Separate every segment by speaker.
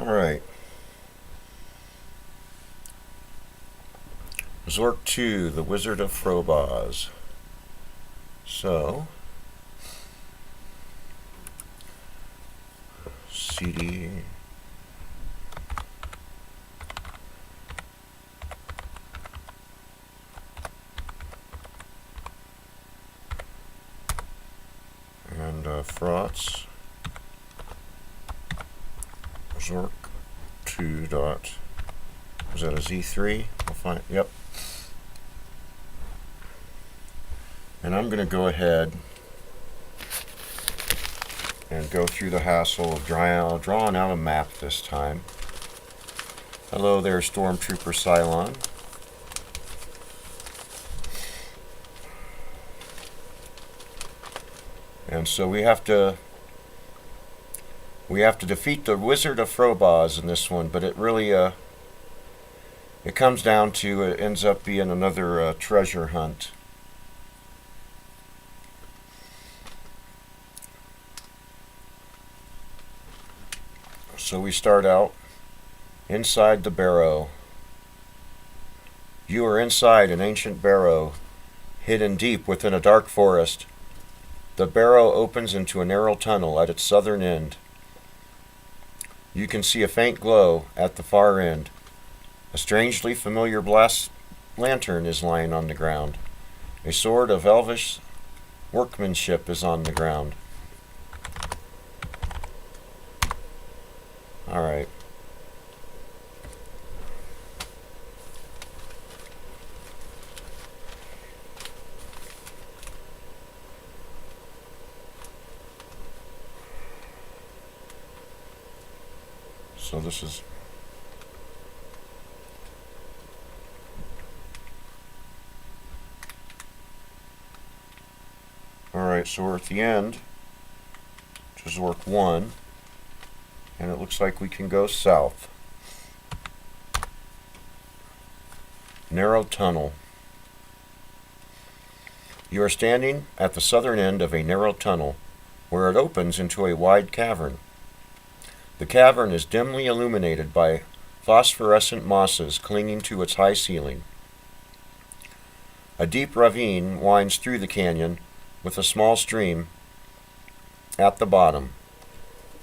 Speaker 1: Alright. Zork 2, the Wizard of Frotz. So, CD and Frotz Zork 2 dot, was that a Z3? I'll find, yep. And I'm going to go ahead and go through the hassle of drawing out a map this time. Hello there, Stormtrooper Cylon. And so we have to defeat the Wizard of Frotz in this one, but it really it comes down to, it ends up being another treasure hunt. So we start out inside the barrow. You are inside an ancient barrow, hidden deep within a dark forest. The barrow opens into a narrow tunnel at its southern end. You can see a faint glow at the far end. A strangely familiar brass lantern is lying on the ground. A sword of elvish workmanship is on the ground. Alright. So this is alright, so we're at the end, which is Zork 1. And it looks like we can go south. Narrow tunnel. You are standing at the southern end of a narrow tunnel, where it opens into a wide cavern. The cavern is dimly illuminated by phosphorescent mosses clinging to its high ceiling. A deep ravine winds through the canyon, with a small stream at the bottom.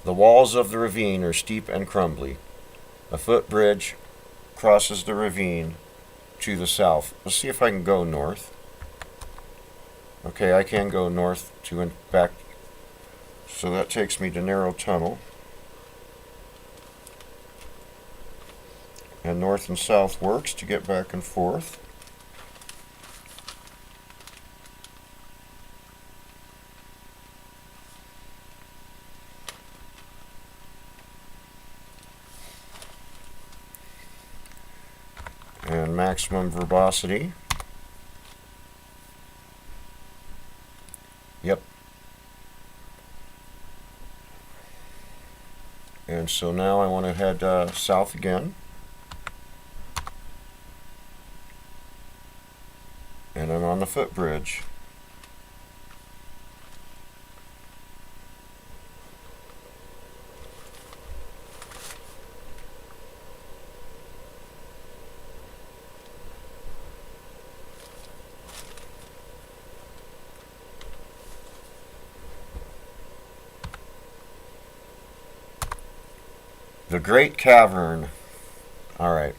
Speaker 1: The walls of the ravine are steep and crumbly. A footbridge crosses the ravine to the south. Let's see if I can go north. Okay, I can go north to and back. So that takes me to narrow tunnel. And north and south works to get back and forth. And maximum verbosity. Yep. And so now I want to head south again. And I'm on the footbridge. The Great Cavern. Alright.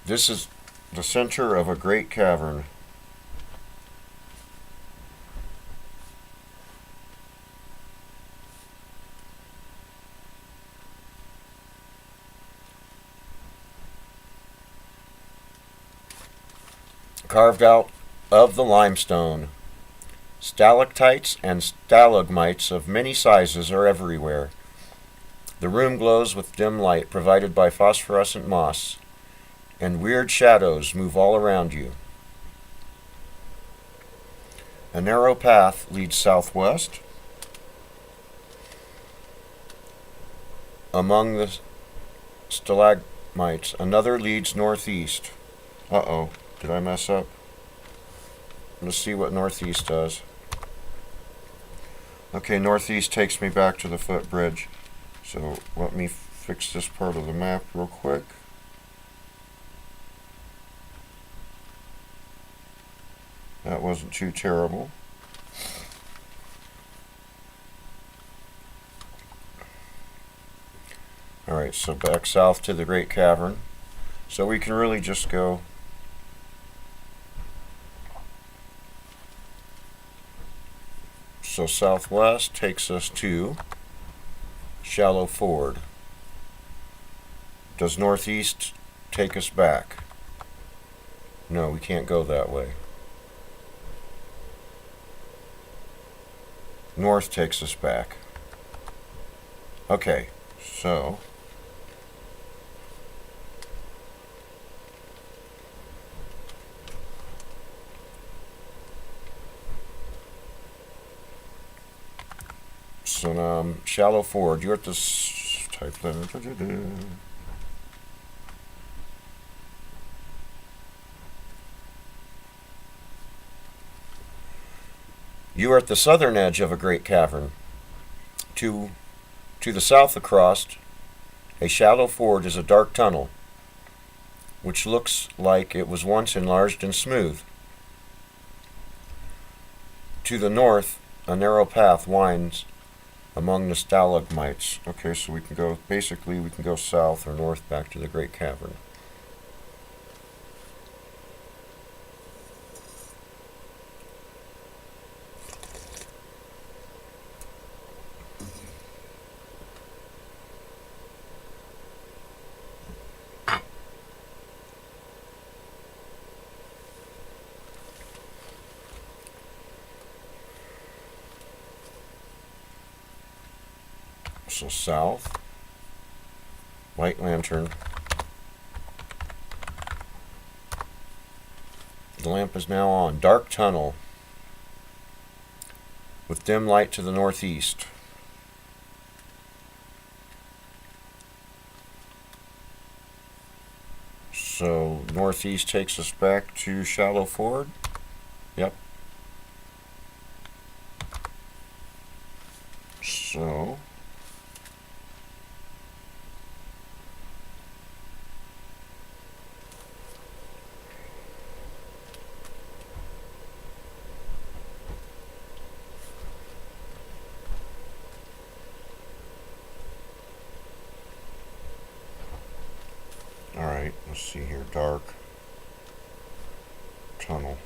Speaker 1: This is the center of a great cavern. Carved out of the limestone. Stalactites and stalagmites of many sizes are everywhere. The room glows with dim light provided by phosphorescent moss, and weird shadows move all around you. A narrow path leads southwest. Among the stalagmites, another leads northeast. Uh-oh, did I mess up? Let's see what northeast does. Okay, northeast takes me back to the footbridge. So let me fix this part of the map real quick. That wasn't too terrible. Alright, so back south to the Great Cavern. So we can really just go so southwest takes us to Shallow Ford. Does northeast take us back? No, we can't go that way. North takes us back. Okay, so now Shallow Ford. You're at this type that. You are at the southern edge of a great cavern. To the south across a shallow ford is a dark tunnel, which looks like it was once enlarged and smooth. To the north, a narrow path winds among the stalagmites. Okay, so we can go, basically we can go south or north back to the Great Cavern. So south, light lantern. The lamp is now on. Dark tunnel with dim light to the northeast. So northeast takes us back to Shallow Ford. Yep. So alright, let's see here. Dark tunnel.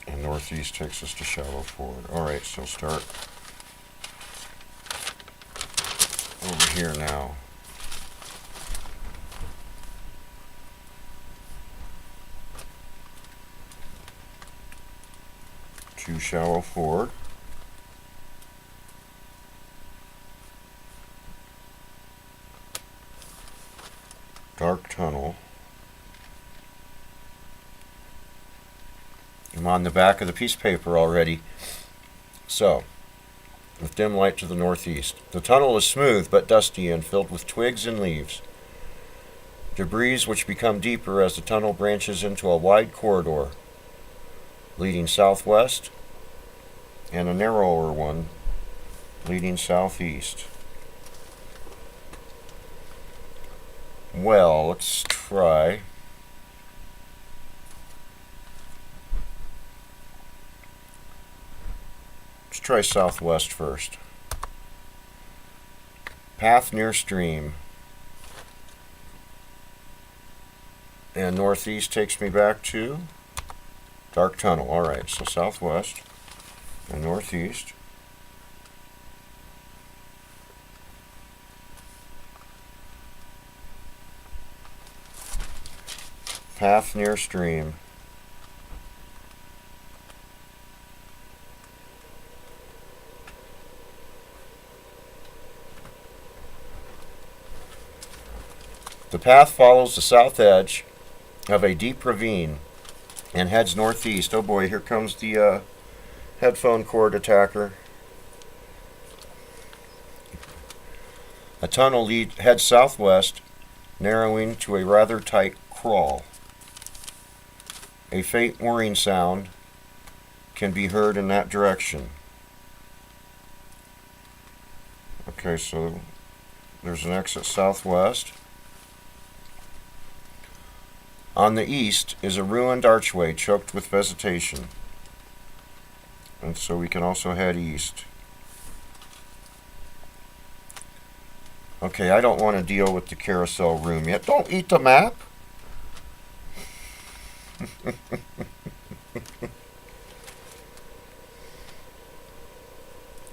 Speaker 1: And northeast takes us to Shallow Ford. Alright, so start over here now. To Shallow Ford. Dark tunnel. I'm on the back of the piece of paper already. So, with dim light to the northeast. The tunnel is smooth but dusty and filled with twigs and leaves. Debris which become deeper as the tunnel branches into a wide corridor leading southwest and a narrower one leading southeast. Well, let's try. Let's try southwest first. Path near stream. And northeast takes me back to dark tunnel. Alright, so southwest and northeast. Path near stream. The path follows the south edge of a deep ravine and heads northeast. Oh boy, here comes the headphone cord attacker. A tunnel heads southwest, narrowing to a rather tight crawl. A faint whirring sound can be heard in that direction. Okay, so there's an exit southwest. On the east is a ruined archway choked with vegetation. And so we can also head east. Okay, I don't want to deal with the carousel room yet. Don't eat the map!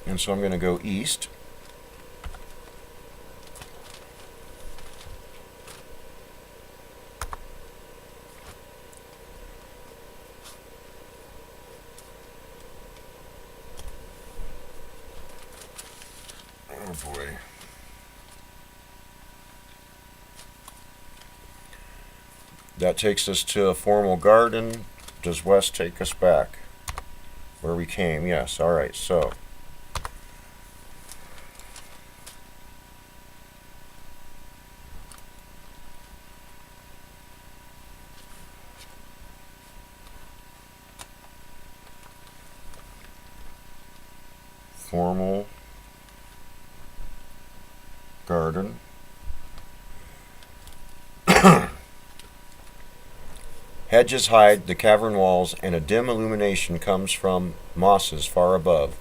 Speaker 1: And so I'm going to go east. Oh boy. That takes us to a formal garden. Does west take us back? Where we came, yes. Alright, so. Formal garden. Hedges hide the cavern walls, and a dim illumination comes from mosses far above.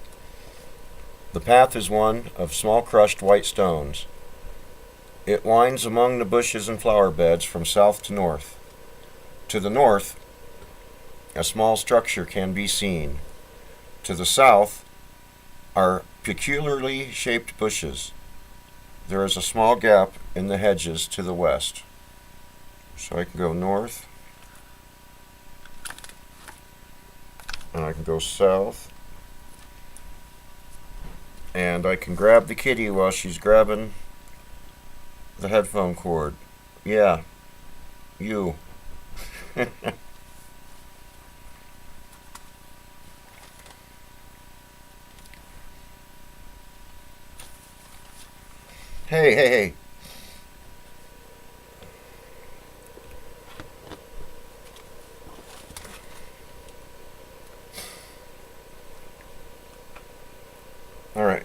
Speaker 1: The path is one of small crushed white stones. It winds among the bushes and flower beds from south to north. To the north, a small structure can be seen. To the south are peculiarly shaped bushes. There is a small gap in the hedges to the west. So I can go north. And I can go south. And I can grab the kitty while she's grabbing the headphone cord. Yeah, you. Hey, hey, hey. Alright,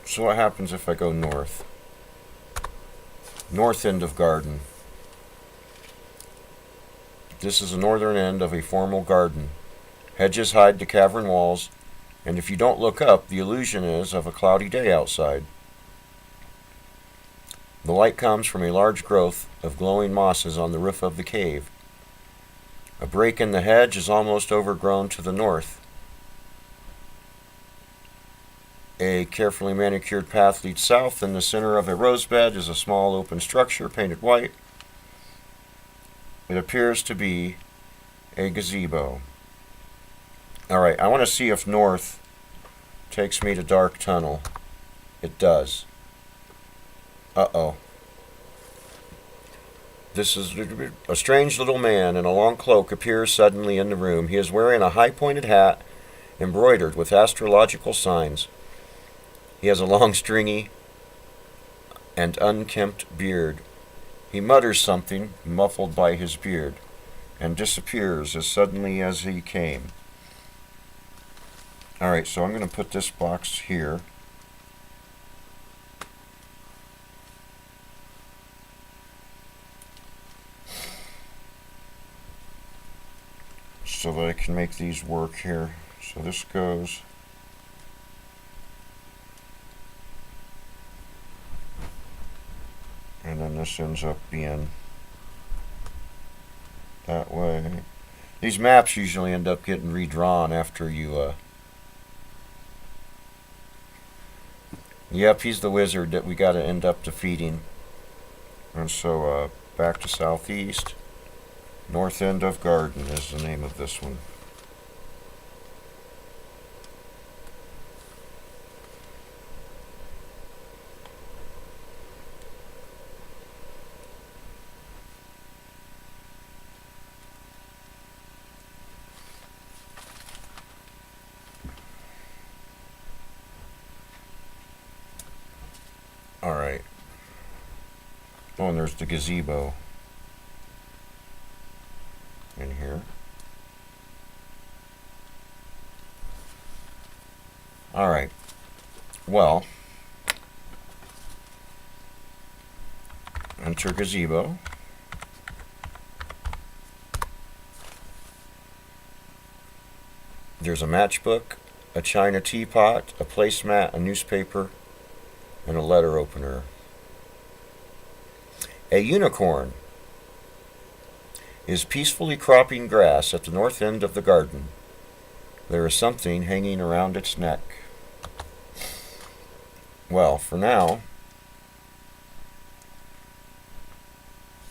Speaker 1: so what happens if I go north? North end of garden. This is the northern end of a formal garden. Hedges hide the cavern walls, and if you don't look up, the illusion is of a cloudy day outside. The light comes from a large growth of glowing mosses on the roof of the cave. A break in the hedge is almost overgrown to the north. A carefully manicured path leads south. In the center of a rose bed is a small open structure painted white. It appears to be a gazebo. Alright, I want to see if north takes me to dark tunnel. It does. Uh-oh. This is a strange little man in a long cloak appears suddenly in the room. He is wearing a high-pointed hat embroidered with astrological signs. He has a long, stringy, and unkempt beard. He mutters something, muffled by his beard, and disappears as suddenly as he came. Alright, so I'm going to put this box here. So that I can make these work here. So this goes and then this ends up being that way. These maps usually end up getting redrawn after you Yep, he's the wizard that we gotta end up defeating. And so back to southeast. North end of garden is the name of this one. Alright. Oh, and there's the gazebo in here. Alright. Well, Enter gazebo. There's a matchbook, a china teapot, a placemat, a newspaper, and a letter opener. A unicorn is peacefully cropping grass at the north end of the garden. There is something hanging around its neck. Well, for now,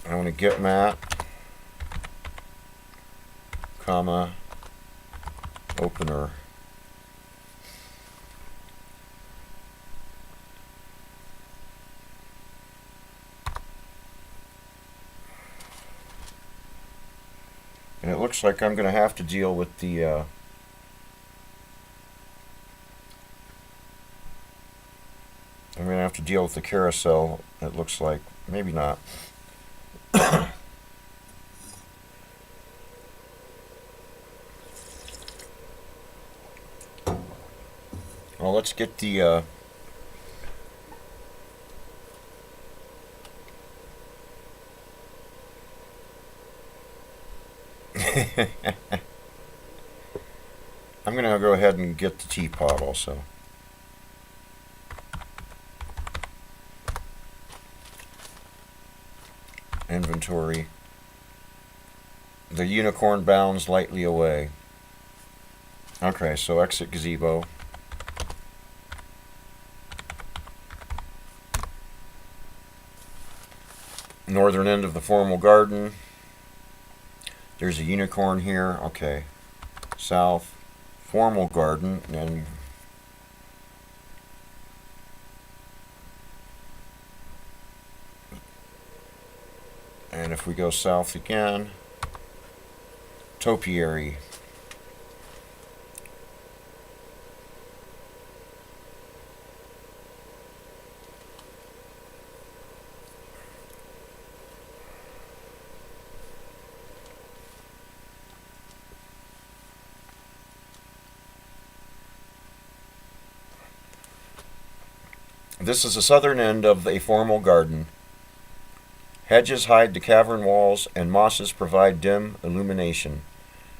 Speaker 1: I want to get mat, comma, opener. And it looks like I'm going to have to deal with the I'm going to have to deal with the carousel, it looks like. Maybe not. Well, let's get the I'm going to go ahead and get the teapot also. Inventory. The unicorn bounds lightly away. Okay, so exit gazebo. Northern end of the formal garden. There's a unicorn here. Okay. South. Formal garden. And if we go south again, topiary. This is the southern end of a formal garden. Hedges hide the cavern walls, and mosses provide dim illumination.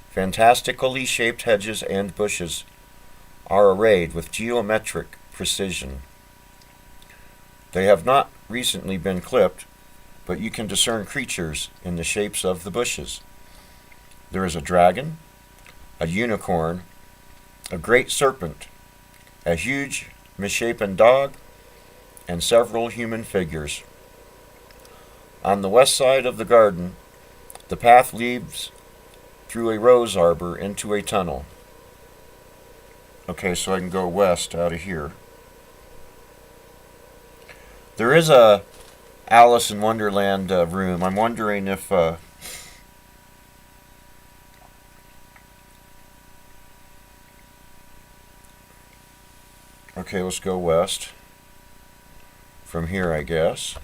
Speaker 1: Fantastically shaped hedges and bushes are arrayed with geometric precision. They have not recently been clipped, but you can discern creatures in the shapes of the bushes. There is a dragon, a unicorn, a great serpent, a huge misshapen dog, and several human figures. On the west side of the garden, the path leads through a rose arbor into a tunnel. Okay, so I can go west out of here. There is a Alice in Wonderland room. I'm wondering if okay, let's go west from here, I guess.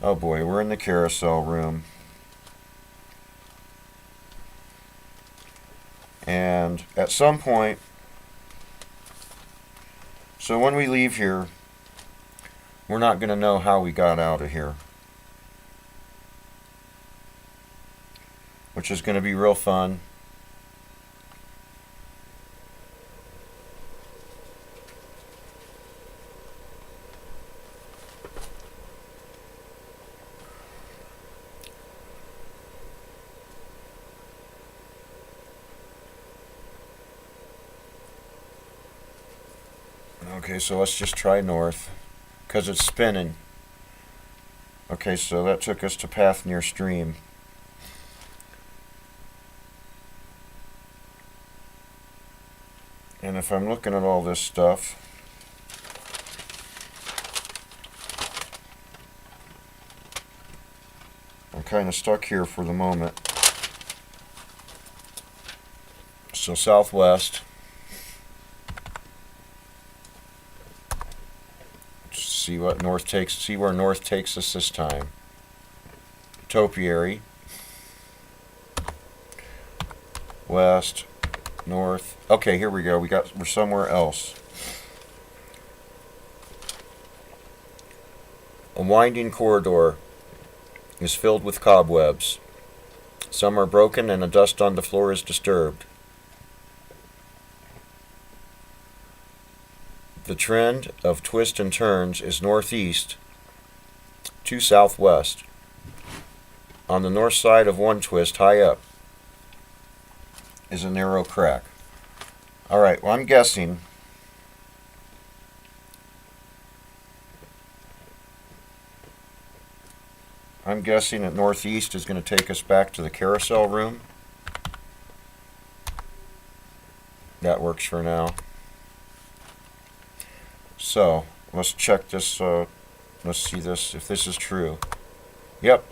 Speaker 1: Oh boy, we're in the carousel room. And at some point, so when we leave here, we're not going to know how we got out of here, which is going to be real fun. Okay, so let's just try north, because it's spinning. Okay, so that took us to path near stream. And if I'm looking at all this stuff, I'm kind of stuck here for the moment. So southwest. See what north takes. See where north takes us this time. Topiary. West. North. Okay, here we go. We're somewhere else. A winding corridor is filled with cobwebs. Some are broken and the dust on the floor is disturbed. The trend of twists and turns is northeast to southwest. On the north side of one twist, high up, is a narrow crack. Alright, well, I'm guessing that northeast is going to take us back to the carousel room. That works for now. So, let's check this, let's see this, if this is true. Yep.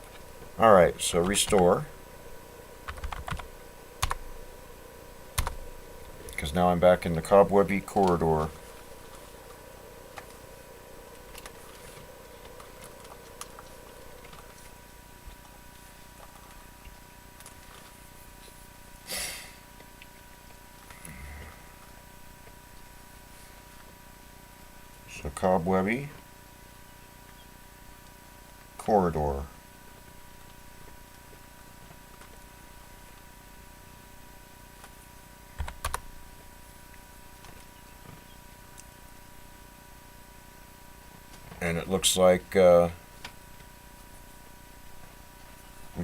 Speaker 1: Alright, so restore. Because now I'm back in the cobwebby corridor. So cobwebby corridor. And it looks like we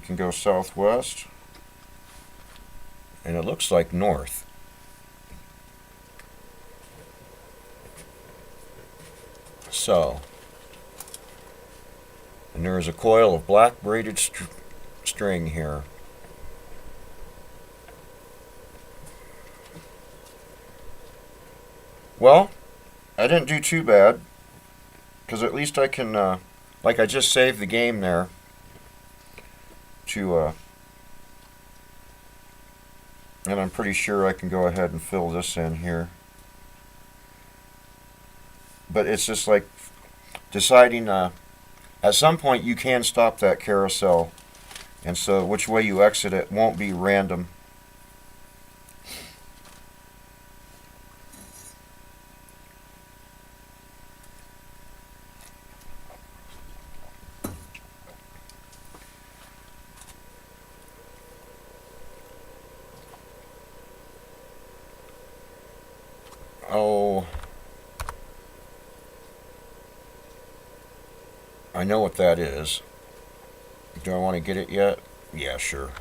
Speaker 1: can go southwest, and it looks like north. So, and there is a coil of black braided string here. Well, I didn't do too bad, because at least I can, like I just saved the game there to, and I'm pretty sure I can go ahead and fill this in here. But it's just like deciding, at some point you can stop that carousel, and so which way you exit it won't be random. Oh, I know what that is. Do I want to get it yet? Yeah, sure.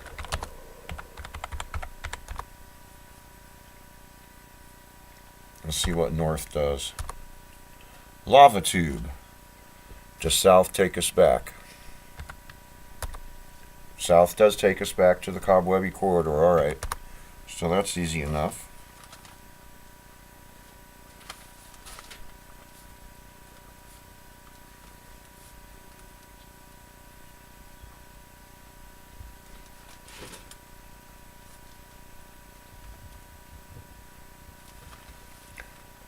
Speaker 1: Let's see what north does. Lava tube. Does south take us back? South does take us back to the cobwebby corridor. Alright. So that's easy enough.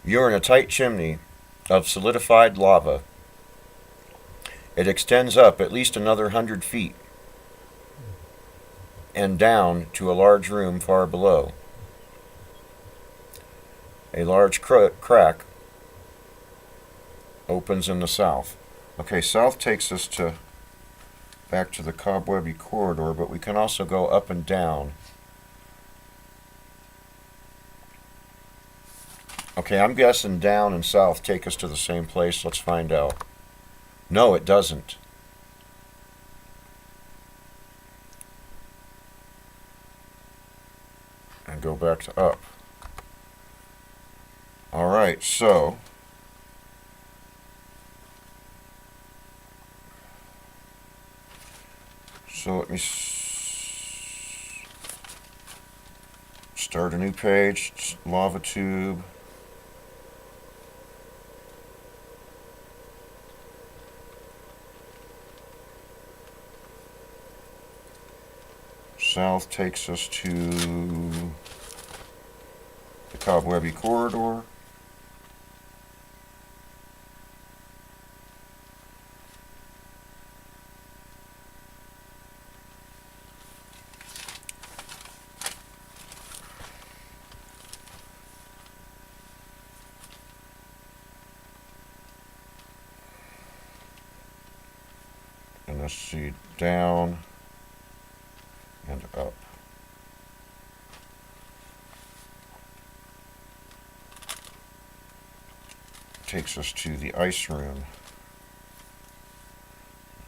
Speaker 1: You're in a tight chimney of solidified lava. It extends up at least another 100 feet and down to a large room far below. A large crack opens in the south. Okay, south takes us back to the cobwebby corridor, but we can also go up and down. Okay, I'm guessing down and south take us to the same place. Let's find out. No, it doesn't. And go back to up. Alright, so let me start a new page. Lava tube. South takes us to the cobwebby corridor. And let's see, down and up. Takes us to the ice room.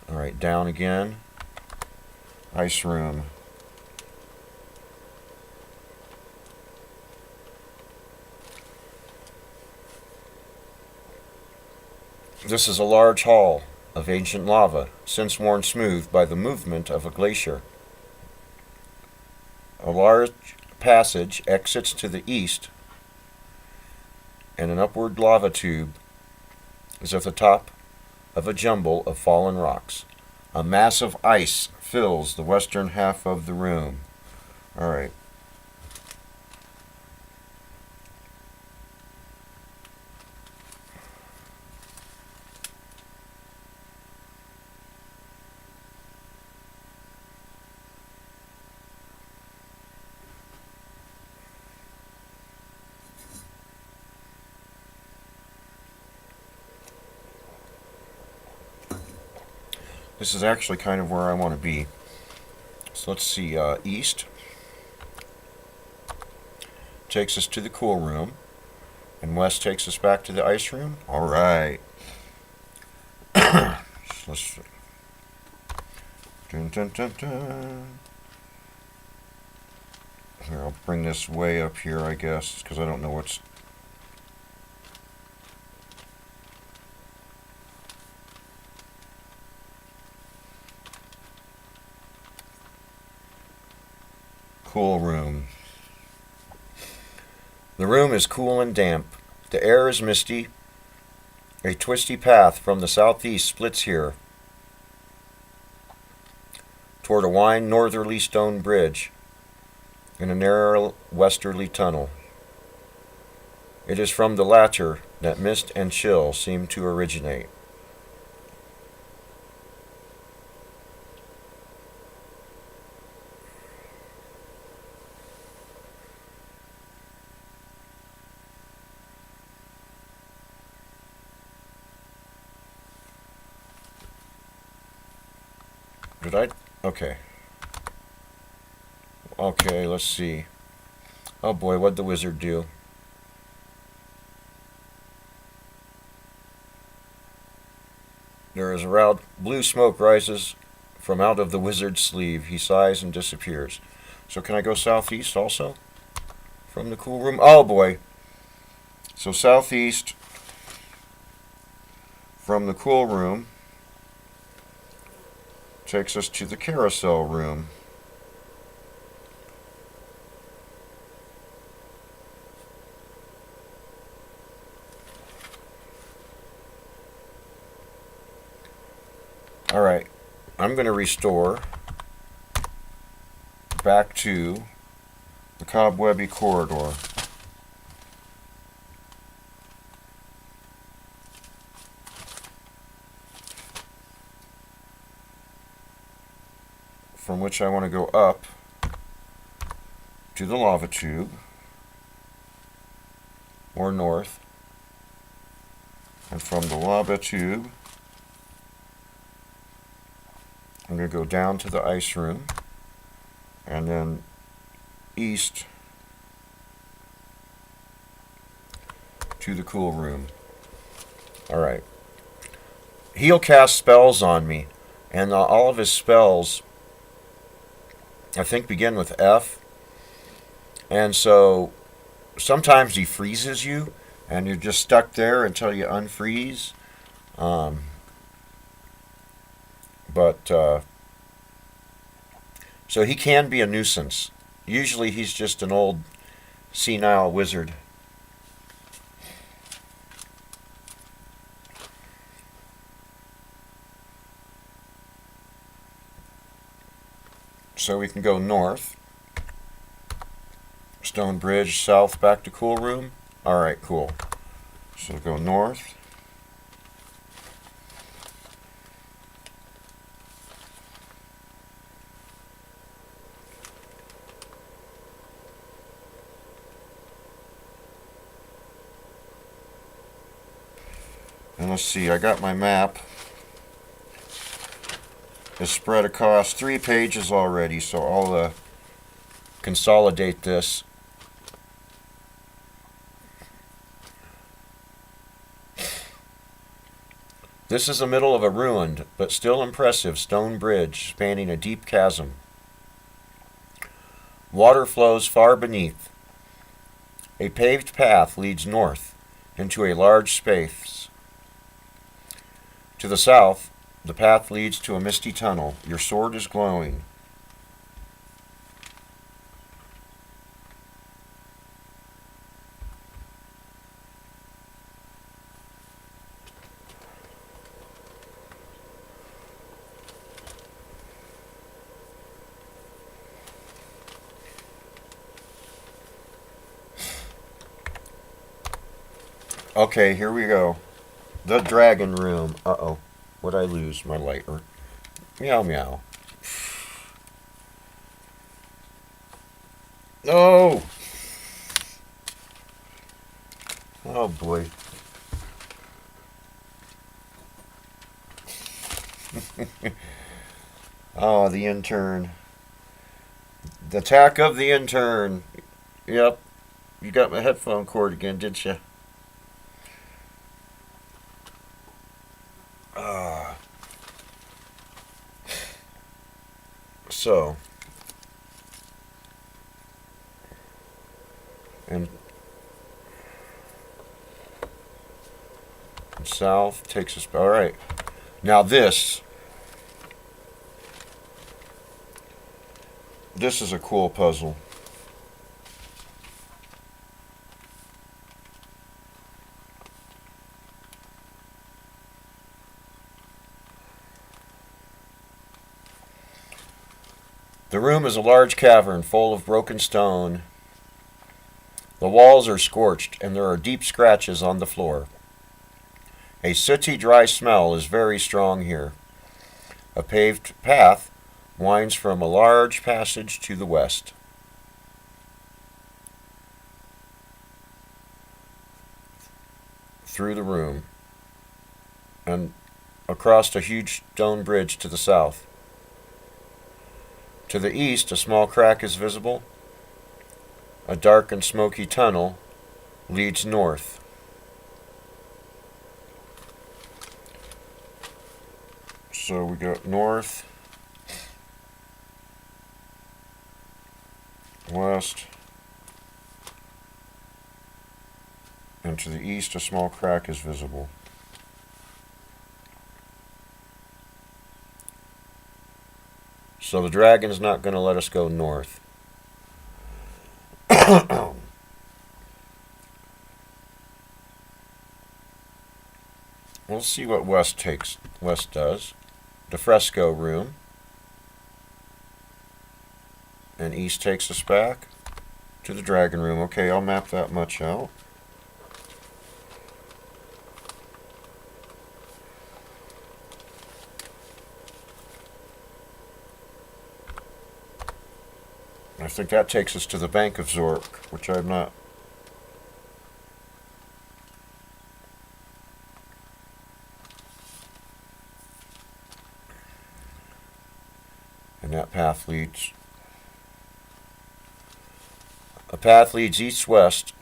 Speaker 1: Alright, down again. Ice room. This is a large hall of ancient lava, since worn smooth by the movement of a glacier. A large passage exits to the east, and an upward lava tube is at the top of a jumble of fallen rocks. A mass of ice fills the western half of the room. Alright. This is actually kind of where I want to be. So let's see, east takes us to the cool room, and west takes us back to the ice room. Alright. Let's see. Dun, dun, dun, dun. Here, I'll bring this way up here, I guess, because I don't know what's... Cool room. The room is cool and damp. The air is misty. A twisty path from the southeast splits here toward a wide northerly stone bridge and a narrow westerly tunnel. It is from the latter that mist and chill seem to originate. Did I? Okay. Okay, let's see. Oh boy, what'd the wizard do? There is a loud blue smoke rises from out of the wizard's sleeve. He sighs and disappears. So can I go southeast also? From the cool room? Oh boy. So southeast from the cool room takes us to the carousel room. Alright, I'm going to restore back to the cobwebby corridor. From which I want to go up to the lava tube, or north, and from the lava tube I'm going to go down to the ice room, and then east to the cool room. Alright. He'll cast spells on me, and all of his spells I think begin with F, and so sometimes he freezes you and you're just stuck there until you unfreeze, so he can be a nuisance. Usually he's just an old senile wizard. So we can go north, stone bridge, south, back to cool room. Alright, cool. So go north. And let's see, I got my map. is spread across 3 pages already, so I'll consolidate this. This is the middle of a ruined, but still impressive, stone bridge spanning a deep chasm. Water flows far beneath. A paved path leads north into a large space. To the south, the path leads to a misty tunnel. Your sword is glowing. Okay, here we go. The dragon room. Uh-oh. What'd I lose? My lighter. Meow meow. No! Oh boy. Oh, the intern. The attack of the intern. Yep. You got my headphone cord again, didn't you? So, and south takes us. All right. Now this is a cool puzzle. The room is a large cavern full of broken stone. The walls are scorched and there are deep scratches on the floor. A sooty, dry smell is very strong here. A paved path winds from a large passage to the west. Through the room and across a huge stone bridge to the south. To the east, a small crack is visible. A dark and smoky tunnel leads north. So we got north, west, and to the east, a small crack is visible. So the dragon's not going to let us go north. We'll see what west does. The fresco room. And east takes us back to the dragon room. Okay, I'll map that much out. I think that takes us to the Bank of Zork, which I'm not. And that path leads. A path leads east-west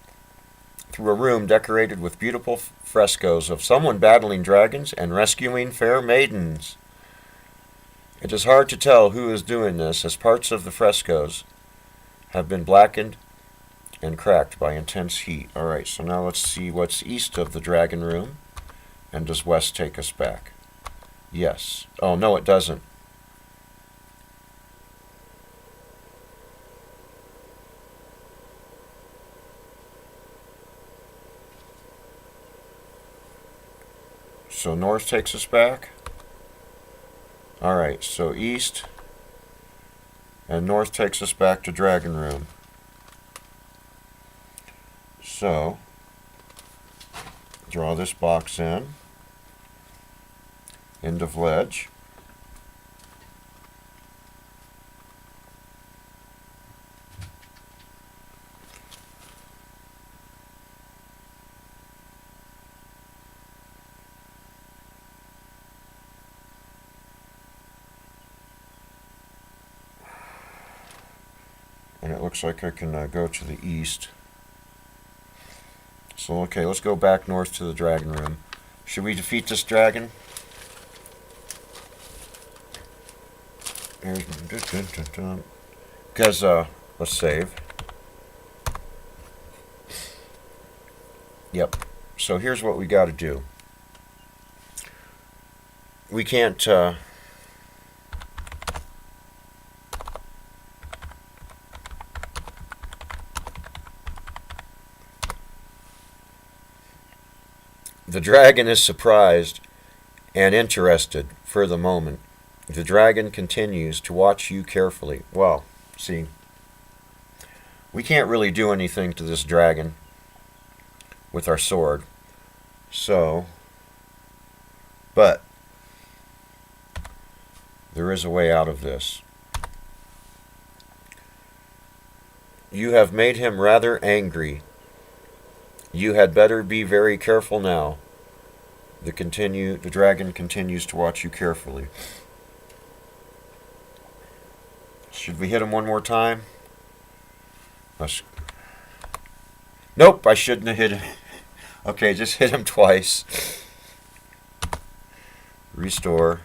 Speaker 1: through a room decorated with beautiful frescoes of someone battling dragons and rescuing fair maidens. It is hard to tell who is doing this, as parts of the frescoes have been blackened and cracked by intense heat. Alright, so now let's see what's east of the dragon room. And does west take us back? Yes. Oh, no, it doesn't. So north takes us back. Alright, so east and north takes us back to Dragon Room. So, draw this box in. End of ledge. And it looks like I can go to the east. So, okay, let's go back north to the dragon room. Should we defeat this dragon? Because, let's save. Yep. So here's what we got to do. We can't, the dragon is surprised and interested for the moment. The dragon continues to watch you carefully. Well, see, we can't really do anything to this dragon with our sword. So, but there is a way out of this. You have made him rather angry. You had better be very careful now. The dragon continues to watch you carefully. Should we hit him one more time? Nope, I shouldn't have hit him. Okay, just hit him twice. Restore.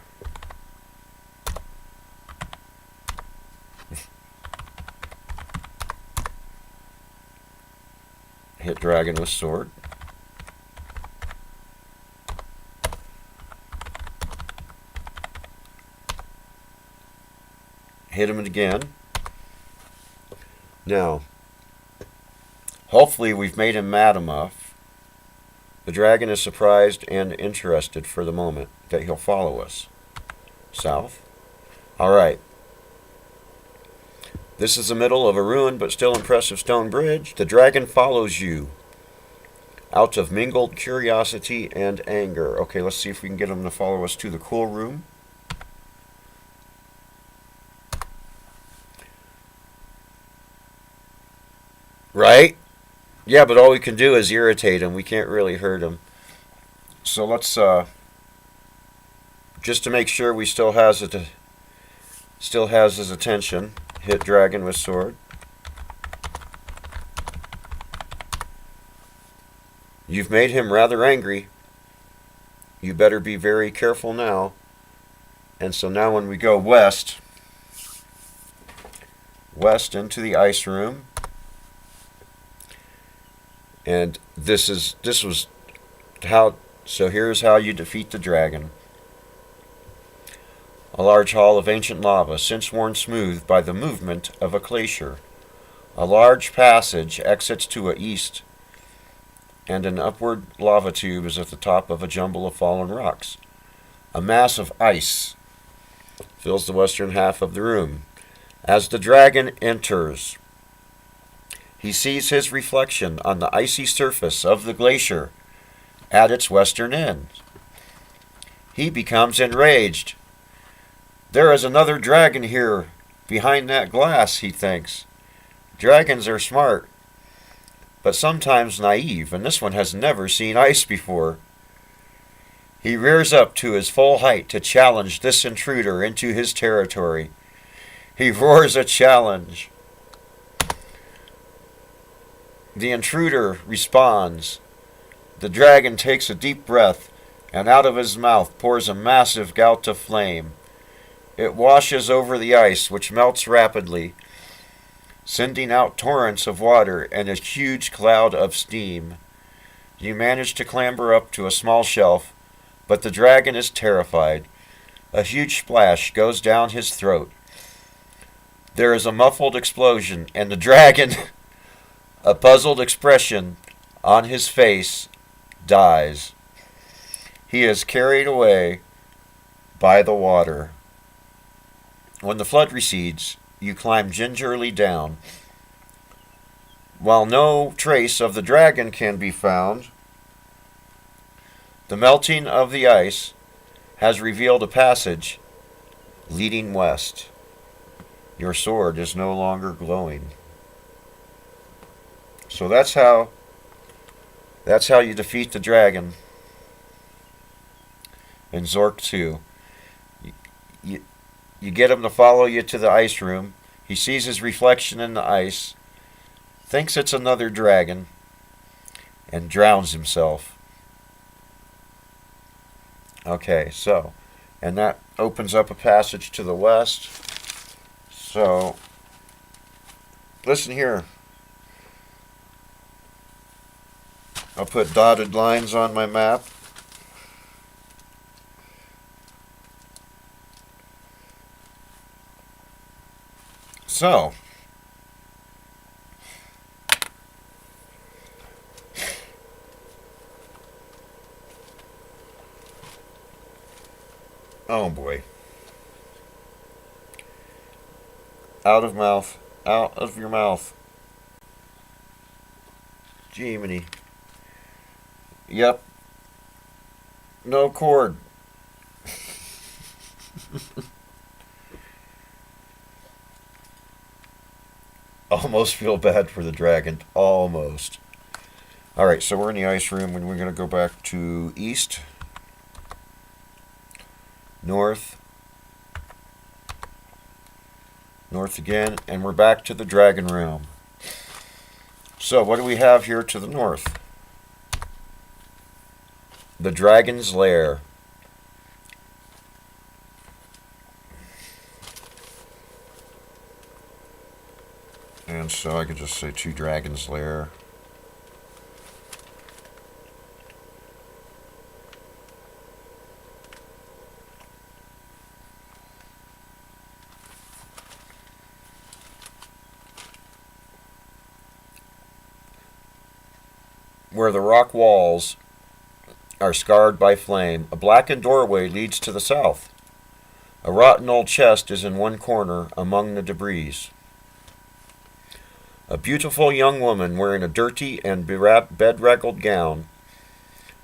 Speaker 1: Hit dragon with sword. Hit him again. Now, hopefully we've made him mad enough. The dragon is surprised and interested for the moment that he'll follow us. South. Alright. This is the middle of a ruined but still impressive stone bridge. The dragon follows you out of mingled curiosity and anger. Okay, let's see if we can get him to follow us to the cool room. Right? Yeah, but all we can do is irritate him. We can't really hurt him. So let's, just to make sure we still has his attention, hit dragon with sword. You've made him rather angry. You better be very careful now. And so now when we go west into the ice room, and here's how you defeat the dragon. A large hall of ancient lava, since worn smooth by the movement of a glacier. A large passage exits to a east, and an upward lava tube is at the top of a jumble of fallen rocks. A mass of ice fills the western half of the room. As the dragon enters, he sees his reflection on the icy surface of the glacier at its western end. He becomes enraged. There is another dragon here behind that glass, he thinks. Dragons are smart, but sometimes naive, and this one has never seen ice before. He rears up to his full height to challenge this intruder into his territory. He roars a challenge. The intruder responds. The dragon takes a deep breath, and out of his mouth pours a massive gout of flame. It washes over the ice, which melts rapidly, sending out torrents of water and a huge cloud of steam. You manage to clamber up to a small shelf, but the dragon is terrified. A huge splash goes down his throat. There is a muffled explosion, and the dragon, a puzzled expression on his face, dies. He is carried away by the water. When the flood recedes, you climb gingerly down. While no trace of the dragon can be found, the melting of the ice has revealed a passage leading west. Your sword is no longer glowing. So that's how you defeat the dragon in Zork 2. You get him to follow you to the ice room. He sees his reflection in the ice, thinks it's another dragon, and drowns himself. Okay, so, and that opens up a passage to the west. So, listen here. I'll put dotted lines on my map. So, oh boy. Out of mouth. Out of your mouth. Jiminy. Yep. No cord. Almost feel bad for the dragon. Almost. Alright, so we're in the ice room and we're going to go back to east, north, north again, and we're back to the dragon room. So what do we have here to the north? The dragon's lair. And so I could just say to dragon's lair. Where the rock walls are scarred by flame, a blackened doorway leads to the south. A rotten old chest is in one corner among the debris. A beautiful young woman wearing a dirty and bedraggled gown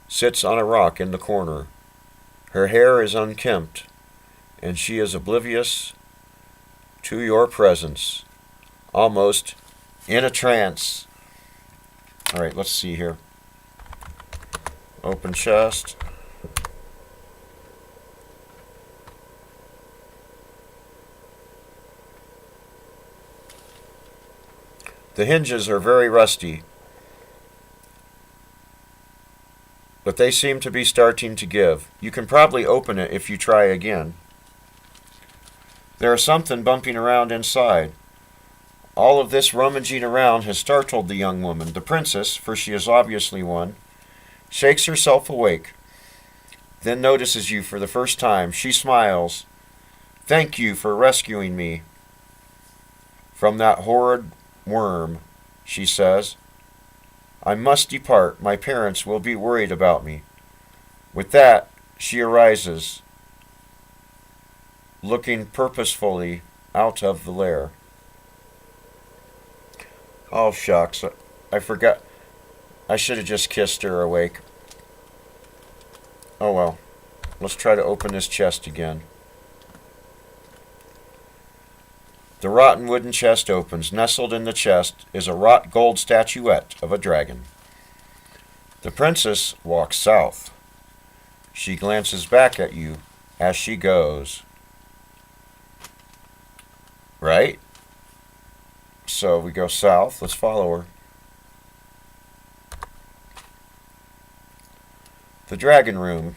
Speaker 1: sits on a rock in the corner. Her hair is unkempt, and she is oblivious to your presence, almost in a trance. All right, let's see here. Open chest. The hinges are very rusty, but they seem to be starting to give. You can probably open it if you try again. There is something bumping around inside. All of this rummaging around has startled the young woman. The princess, for she is obviously one, shakes herself awake, then notices you for the first time. She smiles. "Thank you for rescuing me from that horrid worm," she says. "I must depart. My parents will be worried about me." With that, she arises, looking purposefully out of the lair. Oh, shucks. I forgot. I should have just kissed her awake. Oh well. Let's try to open this chest again. The rotten wooden chest opens. Nestled in the chest is a wrought gold statuette of a dragon. The princess walks south. She glances back at you as she goes. Right? So we go south. Let's follow her. The dragon room.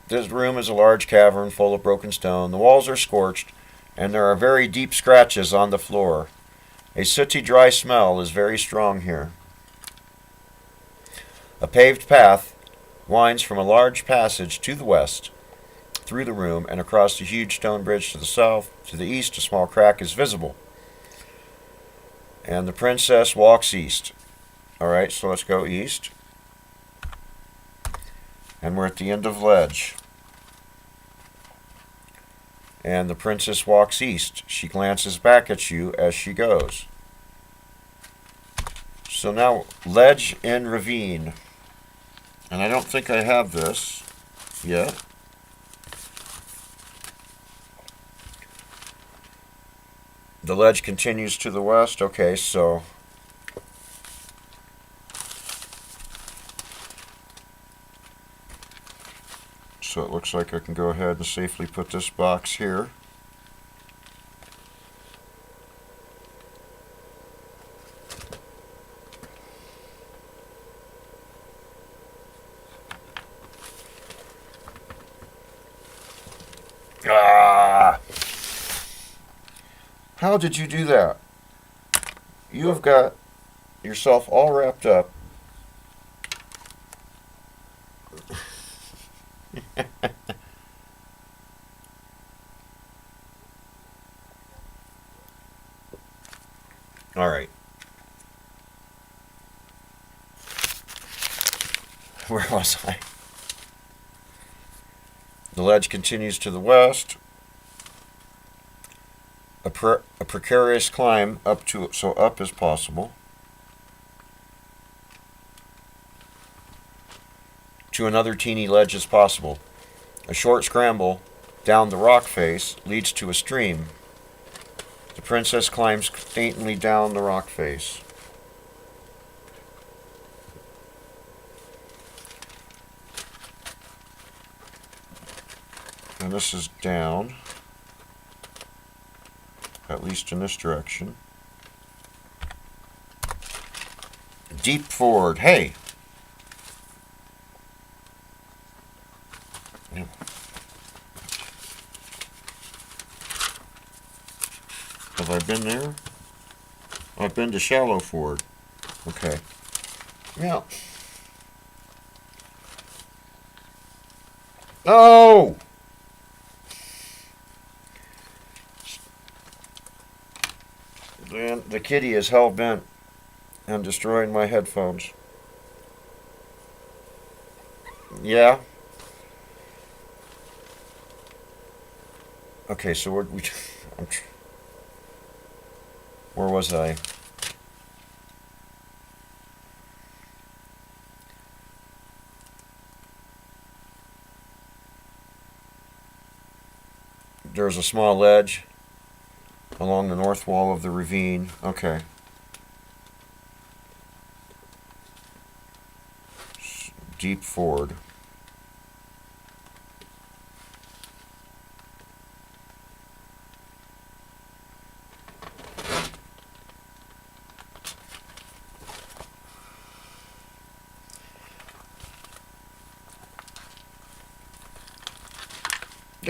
Speaker 1: This room is a large cavern full of broken stone. The walls are scorched, and there are very deep scratches on the floor. A sooty, dry smell is very strong here. A paved path winds from a large passage to the west, through the room, and across a huge stone bridge to the south. To the east, a small crack is visible. And the princess walks east. Alright, so let's go east. And we're at the end of ledge. And the princess walks east. She glances back at you as she goes. So now, ledge and ravine. And I don't think I have this yet. The ledge continues to the west. Okay, so so it looks like I can go ahead and safely put this box here. Ah! How did you do that? You have got yourself all wrapped up. All right. Where was I? The ledge continues to the west. A precarious climb up to so up as possible to another teeny ledge as possible. A short scramble down the rock face leads to a stream. The princess climbs faintly down the rock face. And this is down, at least in this direction. Deep forward. Hey! Have I been there? I've been to shallow ford. Okay. Yeah. No! And the kitty is hell-bent on destroying my headphones. Yeah. Okay, so where was I? There's a small ledge along the north wall of the ravine. Okay. Deep ford.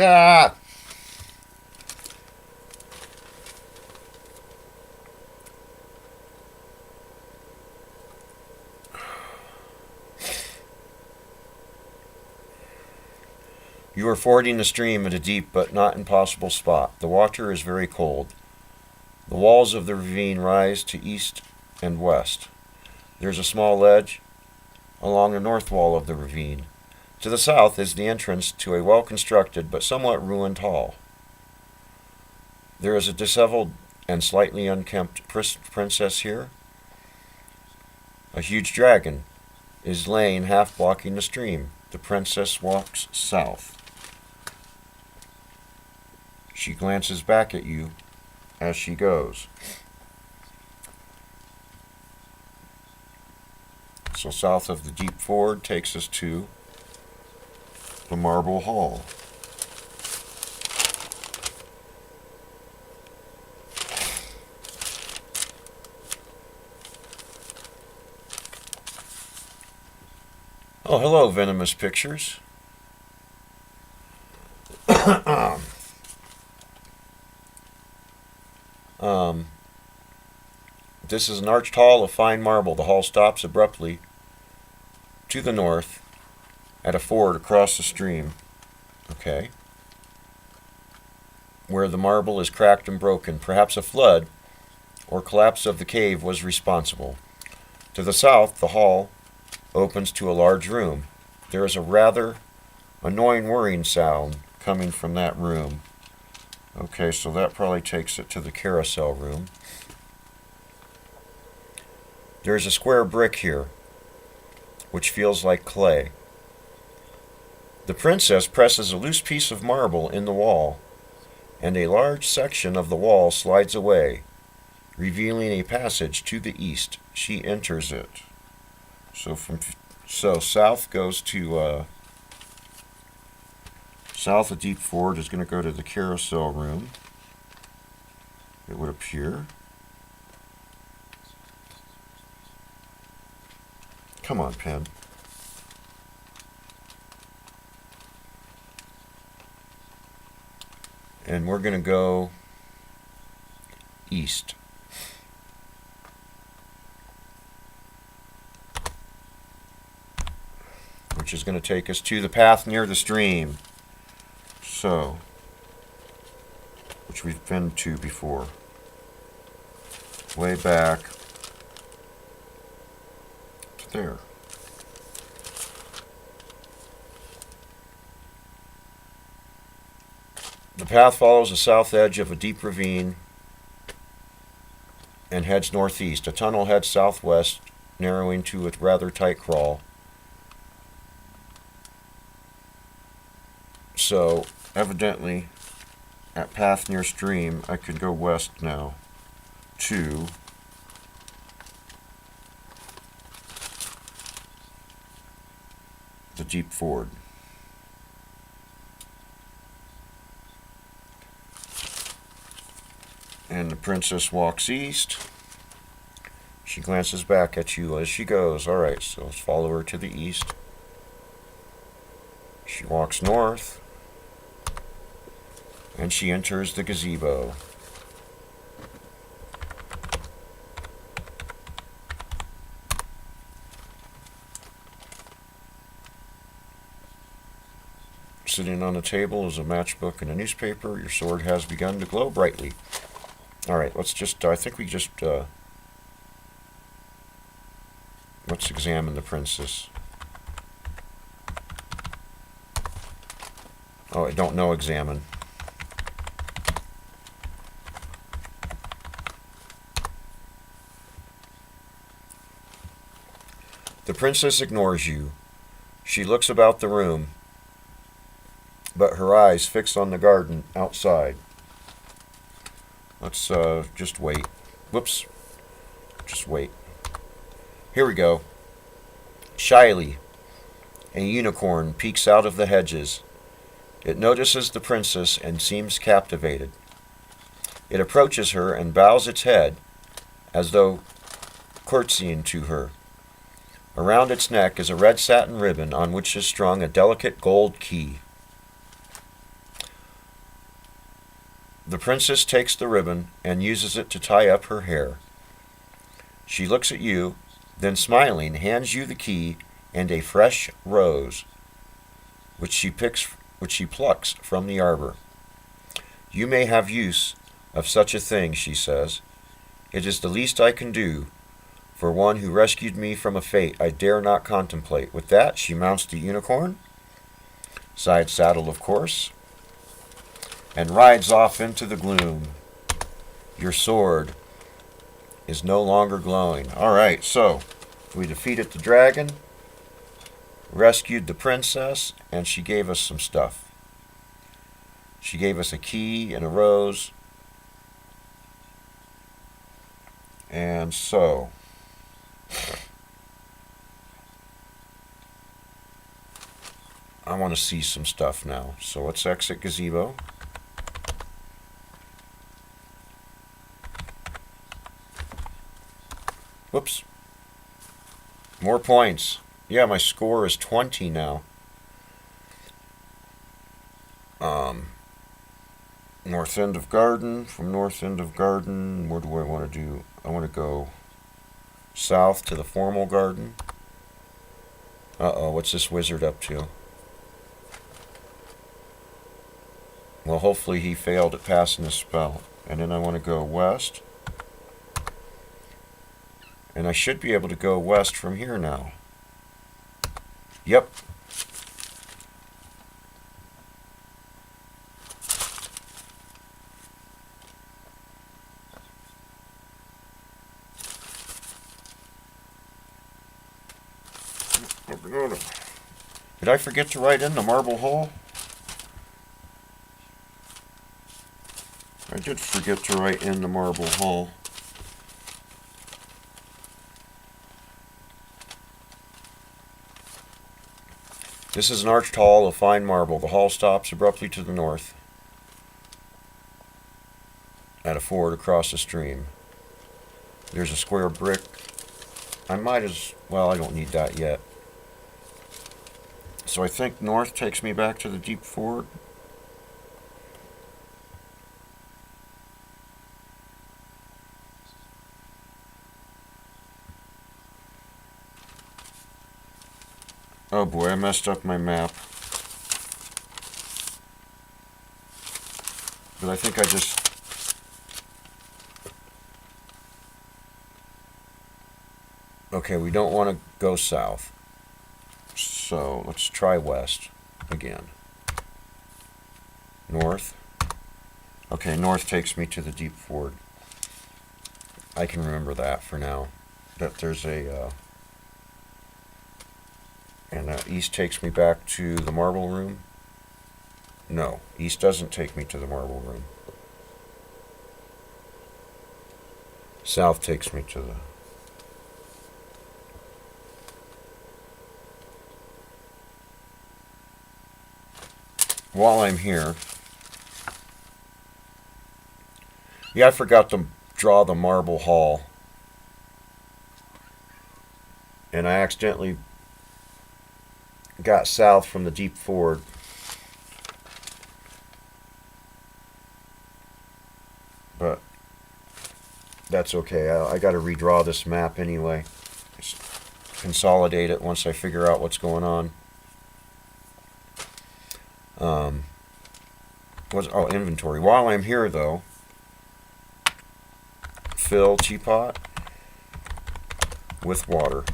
Speaker 1: Ah! You are fording the stream at a deep but not impossible spot. The water is very cold. The walls of the ravine rise to east and west. There's a small ledge along the north wall of the ravine. To the south is the entrance to a well-constructed but somewhat ruined hall. There is a disheveled and slightly unkempt princess here. A huge dragon is laying half blocking the stream. The princess walks south. She glances back at you as she goes. So south of the deep ford takes us to the marble hall. Oh, hello, Venomous Pictures. This is an arched hall of fine marble. The hall stops abruptly to the north at a ford across the stream. Okay. Where the marble is cracked and broken. Perhaps a flood or collapse of the cave was responsible. To the south, the hall opens to a large room. There is a rather annoying whirring sound coming from that room. Okay, so that probably takes it to the carousel room. There's a square brick here, which feels like clay. The princess presses a loose piece of marble in the wall, and a large section of the wall slides away, revealing a passage to the east. She enters it. So south goes to South of Deep Ford is going to go to the carousel room, it would appear. Come on, pen. And we're going to go east. Which is going to take us to the path near the stream. So, which we've been to before. Way back to there. The path follows the south edge of a deep ravine and heads northeast. A tunnel heads southwest, narrowing to a rather tight crawl. So, evidently, at path near stream, I could go west now to the deep ford. And the princess walks east. She glances back at you as she goes. Alright, so let's follow her to the east. She walks north. And she enters the gazebo. Sitting on the table is a matchbook and a newspaper. Your sword has begun to glow brightly. Alright, let's just, let's examine the princess. Oh, I don't know examine. The princess ignores you. She looks about the room, but her eyes fix on the garden outside. Let's just wait. Whoops. Just wait. Here we go. Shyly, a unicorn peeks out of the hedges. It notices the princess and seems captivated. It approaches her and bows its head as though curtsying to her. Around its neck is a red satin ribbon on which is strung a delicate gold key. The princess takes the ribbon and uses it to tie up her hair. She looks at you, then smiling, hands you the key and a fresh rose, which she plucks from the arbor. You may have use of such a thing, she says. It is the least I can do for one who rescued me from a fate I dare not contemplate. With that, she mounts the unicorn, side saddle of course, and rides off into the gloom. Your sword is no longer glowing. Alright, so we defeated the dragon, rescued the princess, and she gave us some stuff. She gave us a key and a rose. And so I want to see some stuff now. So let's exit gazebo. Whoops. More points. Yeah, my score is 20 now. North end of garden. From north end of garden, where do I want to do? I want to go south to the formal garden. Uh-oh, what's this wizard up to? Well, hopefully he failed at passing the spell. And then I want to go west. And I should be able to go west from here now. Yep. Did I forget to write in the marble hole? I did forget to write in the marble hole. This is an arched hall of fine marble. The hall stops abruptly to the north at a ford across the stream. There's a square brick. I might as well, I don't need that yet. So I think north takes me back to the deep ford. Oh boy, I messed up my map. But I think I just... Okay, we don't want to go south. So let's try west again. North. Okay, north takes me to the deep ford. I can remember that for now. That there's a... and east takes me back to the marble room. No, east doesn't take me to the marble room. South takes me to the... While I'm here... Yeah, I forgot to draw the marble hall. And I accidentally got south from the deep ford. But that's okay. I got to redraw this map anyway. Just consolidate it once I figure out what's going on. Inventory. While I'm here, though, fill teapot with water.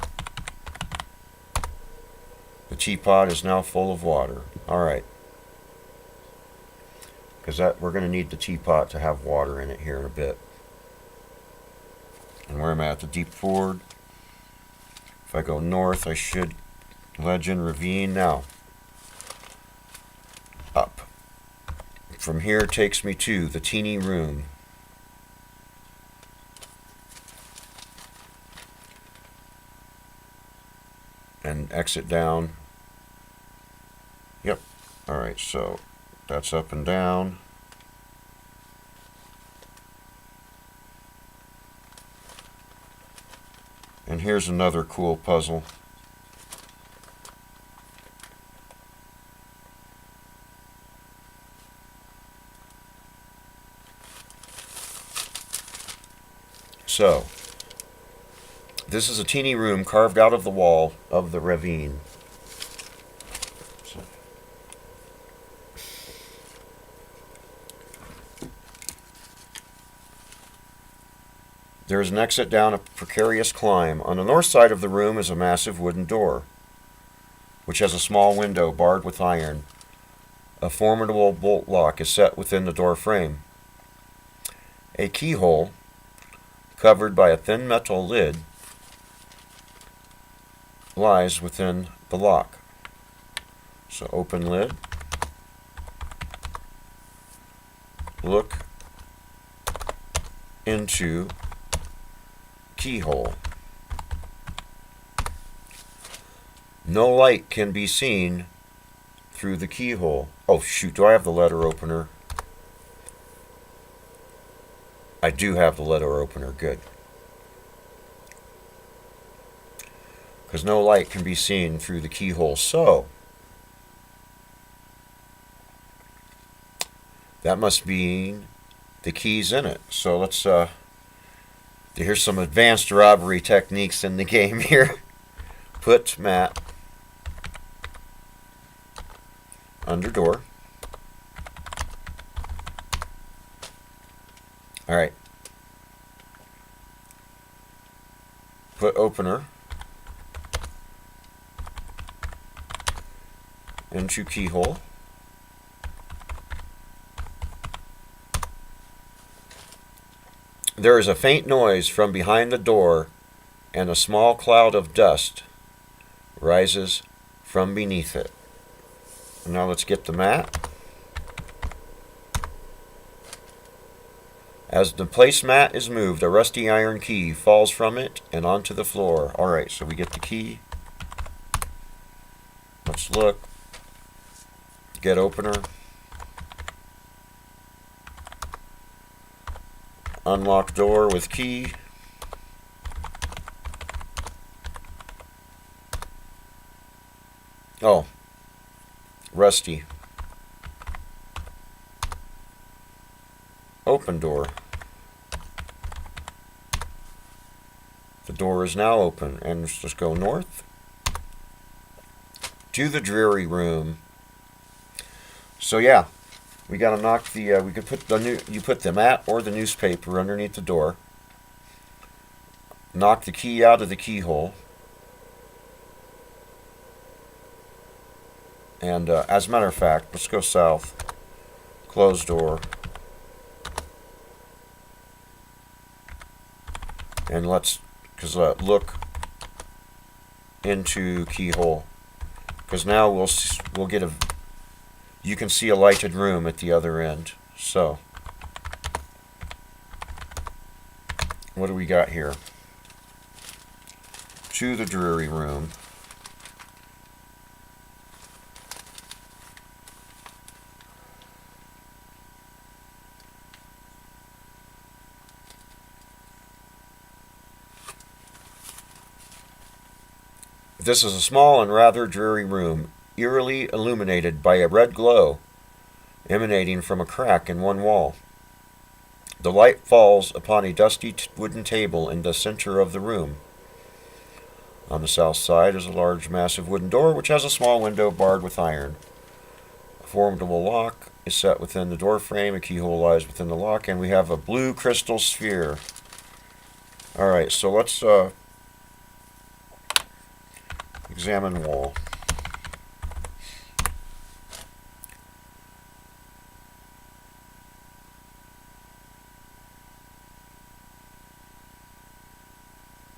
Speaker 1: The teapot is now full of water. Alright. Because we're going to need the teapot to have water in it here in a bit. And where am I at? The deep ford. If I go north, I should... Legend ravine. Now. Up. From here takes me to the teeny room. And exit down. Yep. Alright, so that's up and down. And here's another cool puzzle. So, this is a teeny room carved out of the wall of the ravine. There is an exit down a precarious climb. On the north side of the room is a massive wooden door, which has a small window barred with iron. A formidable bolt lock is set within the door frame. A keyhole, covered by a thin metal lid, lies within the lock. So open lid. Look into keyhole. No light can be seen through the keyhole. Oh shoot, do I have the letter opener? I do have the letter opener, good. Because no light can be seen through the keyhole, so that must mean the key's in it. So let's, here's some advanced robbery techniques in the game here. Put mat under door. Alright. Put opener into keyhole. There is a faint noise from behind the door, and a small cloud of dust rises from beneath it. Now let's get the mat. As the placemat is moved, a rusty iron key falls from it and onto the floor. Alright, so we get the key. Let's look. get opener. Unlock door with key. Oh, rusty. Open door. The door is now open, and let's just go north to the Dreary room. So yeah, we gotta knock the. We could put you put the mat or the newspaper underneath the door. Knock the key out of the keyhole. And as a matter of fact, let's go south. Close door. And let's, look into keyhole. Because now we'll get you can see a lighted room at the other end. So, what do we got here? To the Dreary room. This is a small and rather dreary room, eerily illuminated by a red glow emanating from a crack in one wall. The light falls upon a dusty wooden table in the center of the room. On the south side is a large, massive wooden door which has a small window barred with iron. A formidable lock is set within the door frame, a keyhole lies within the lock, and we have a blue crystal sphere. Alright, so let's examine wall.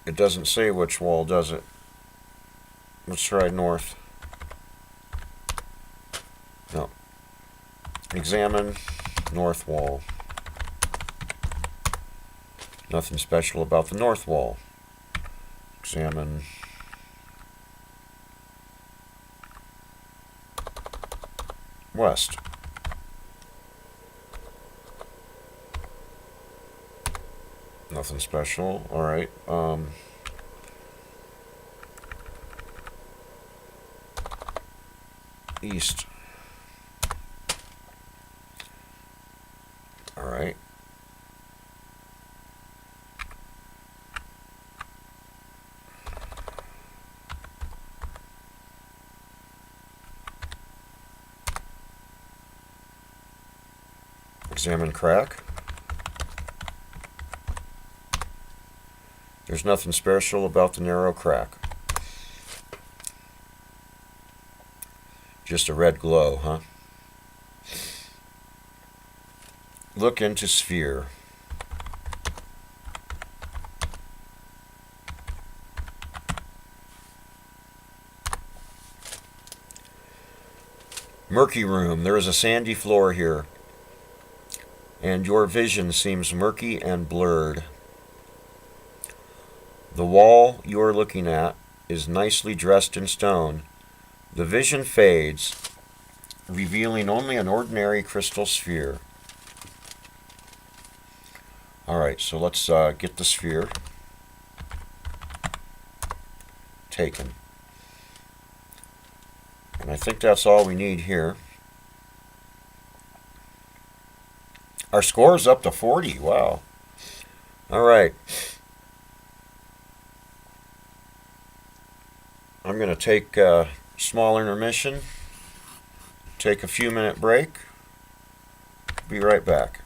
Speaker 1: It doesn't say which wall, does it? Let's try north. No. Examine north wall. Nothing special about the north wall. Examine west. Nothing special. Alright. East. Alright. Examine crack. There's nothing special about the narrow crack. Just a red glow, huh? Look into sphere. Murky room. There is a sandy floor here, and your vision seems murky and blurred. The wall you are looking at is nicely dressed in stone. The vision fades, revealing only an ordinary crystal sphere. Alright, so let's get the sphere taken. And I think that's all we need here. Our score's up to 40. Wow. Alright. I'm going to take a small intermission, take a few minute break, be right back.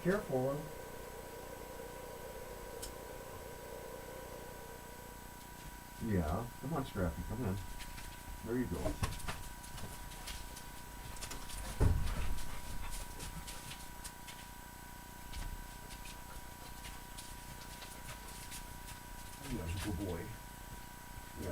Speaker 1: Careful. Yeah, come on, Scrappy, come in. There you go. That's a good boy. Yeah.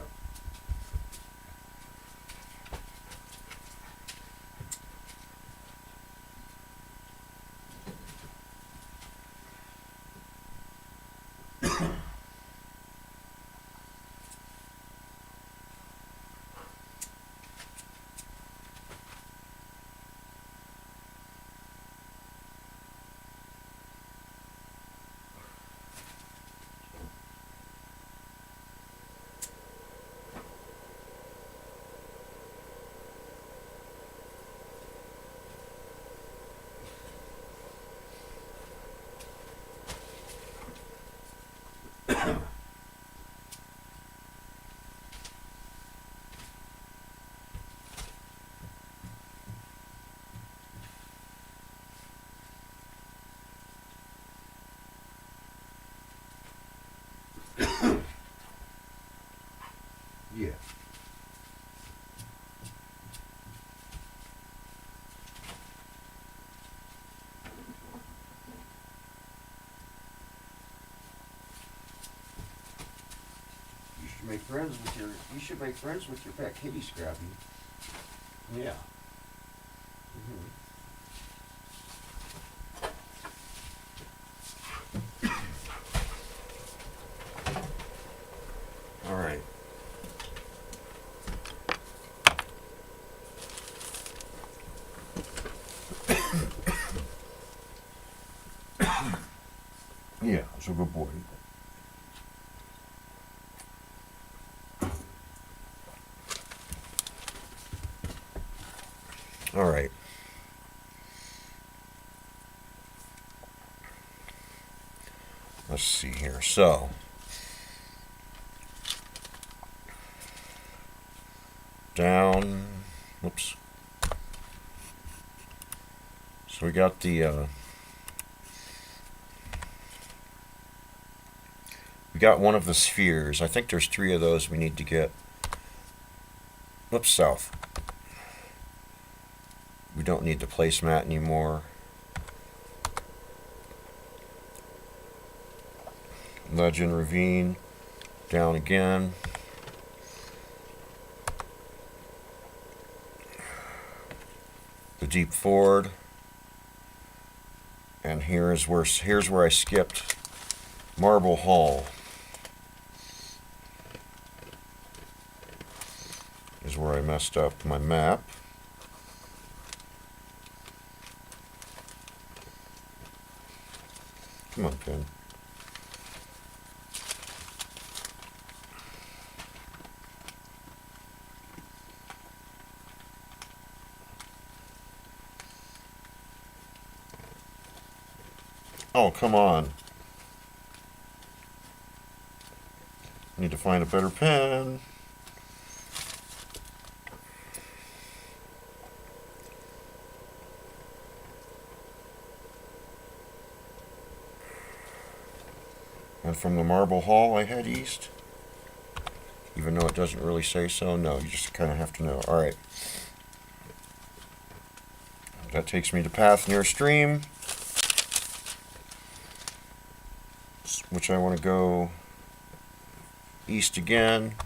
Speaker 1: Yeah. You should make friends with your pet kitty, Scrappy. Yeah. All right. Yeah, it's a good boy. All right. Let's see here. So, down. Whoops. So we got the. We got one of the spheres. I think there's 3 of those we need to get. Whoops, south. We don't need the placemat anymore. Legend ravine. Down again. The deep ford. And here's where I skipped Marble Hall. Is where I messed up my map. Come on, Pin. Oh, come on. Need to find a better pen. And from the Marble Hall, I head east. Even though it doesn't really say so. No, you just kind of have to know. Alright. That takes me to path near a stream, which I want to go east again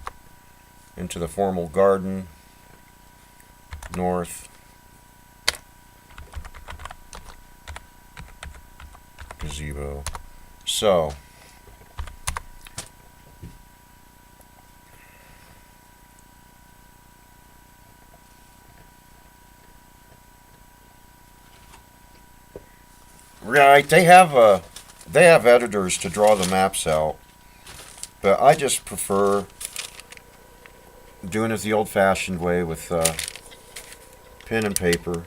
Speaker 1: into the formal garden, north, gazebo. So, right, they have editors to draw the maps out, but I just prefer doing it the old-fashioned way with pen and paper.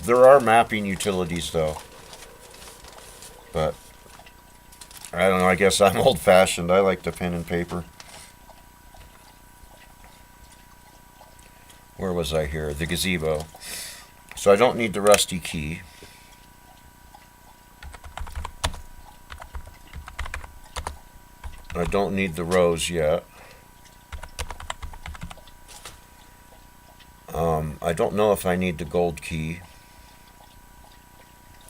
Speaker 1: There are mapping utilities though, but I don't know, I guess I'm old-fashioned. I like the pen and paper. Where was I here? The gazebo. So I don't need the rusty key. I don't need the rose yet. I don't know if I need the gold key.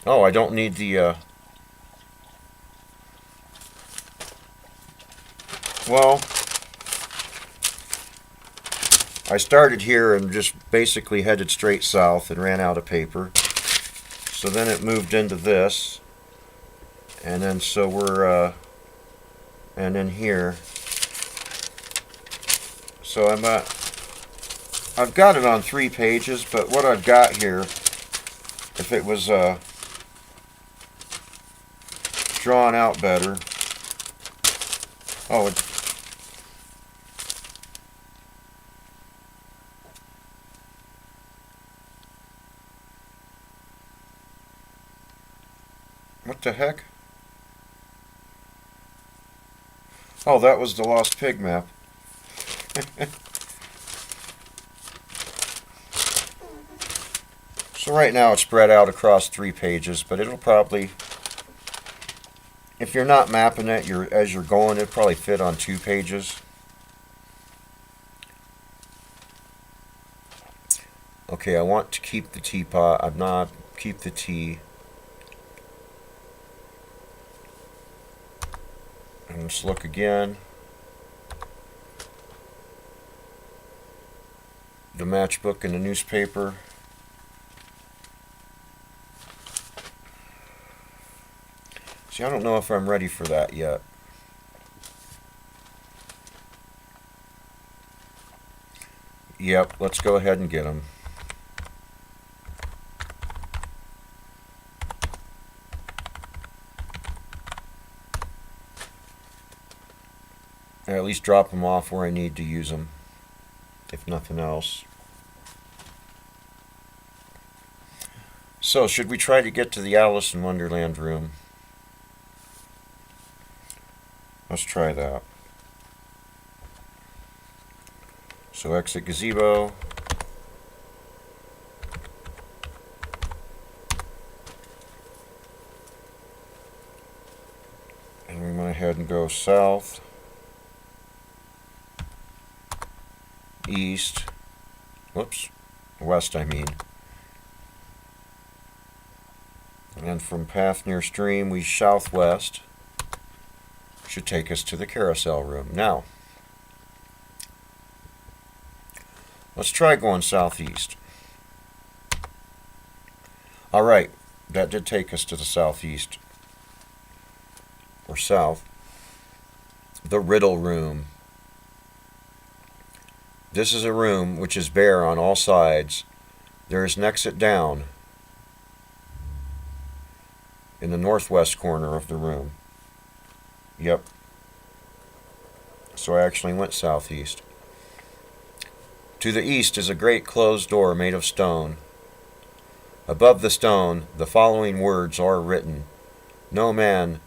Speaker 1: Oh, I don't need the, well, I started here and just basically headed straight south and ran out of paper. So then it moved into this. And then so we're, and then here. So I've got it on 3 pages, but what I've got here, if it was drawn out better. Oh, what the heck? Oh, that was the Lost Pig map. So right now it's spread out across 3 pages, but it'll probably, if you're not mapping it, as you're going, it'll probably fit on 2 pages. Okay, I want to keep the teapot. I'm not keep the tea. And let's look again. The matchbook and the newspaper. See, I don't know if I'm ready for that yet. Yep, let's go ahead and get them. Or at least drop them off where I need to use them, if nothing else. So, should we try to get to the Alice in Wonderland room? Let's try that. So exit gazebo. And we went ahead and go south, east, whoops, west I mean. And from path near stream we southwest. Should take us to the carousel room. Now, let's try going southeast. Alright, that did take us to the southeast. Or south. The riddle room. This is a room which is bare on all sides. There is an exit down in the northwest corner of the room. Yep. So I actually went southeast. To the east is a great closed door made of stone. Above the stone, the following words are written: "No man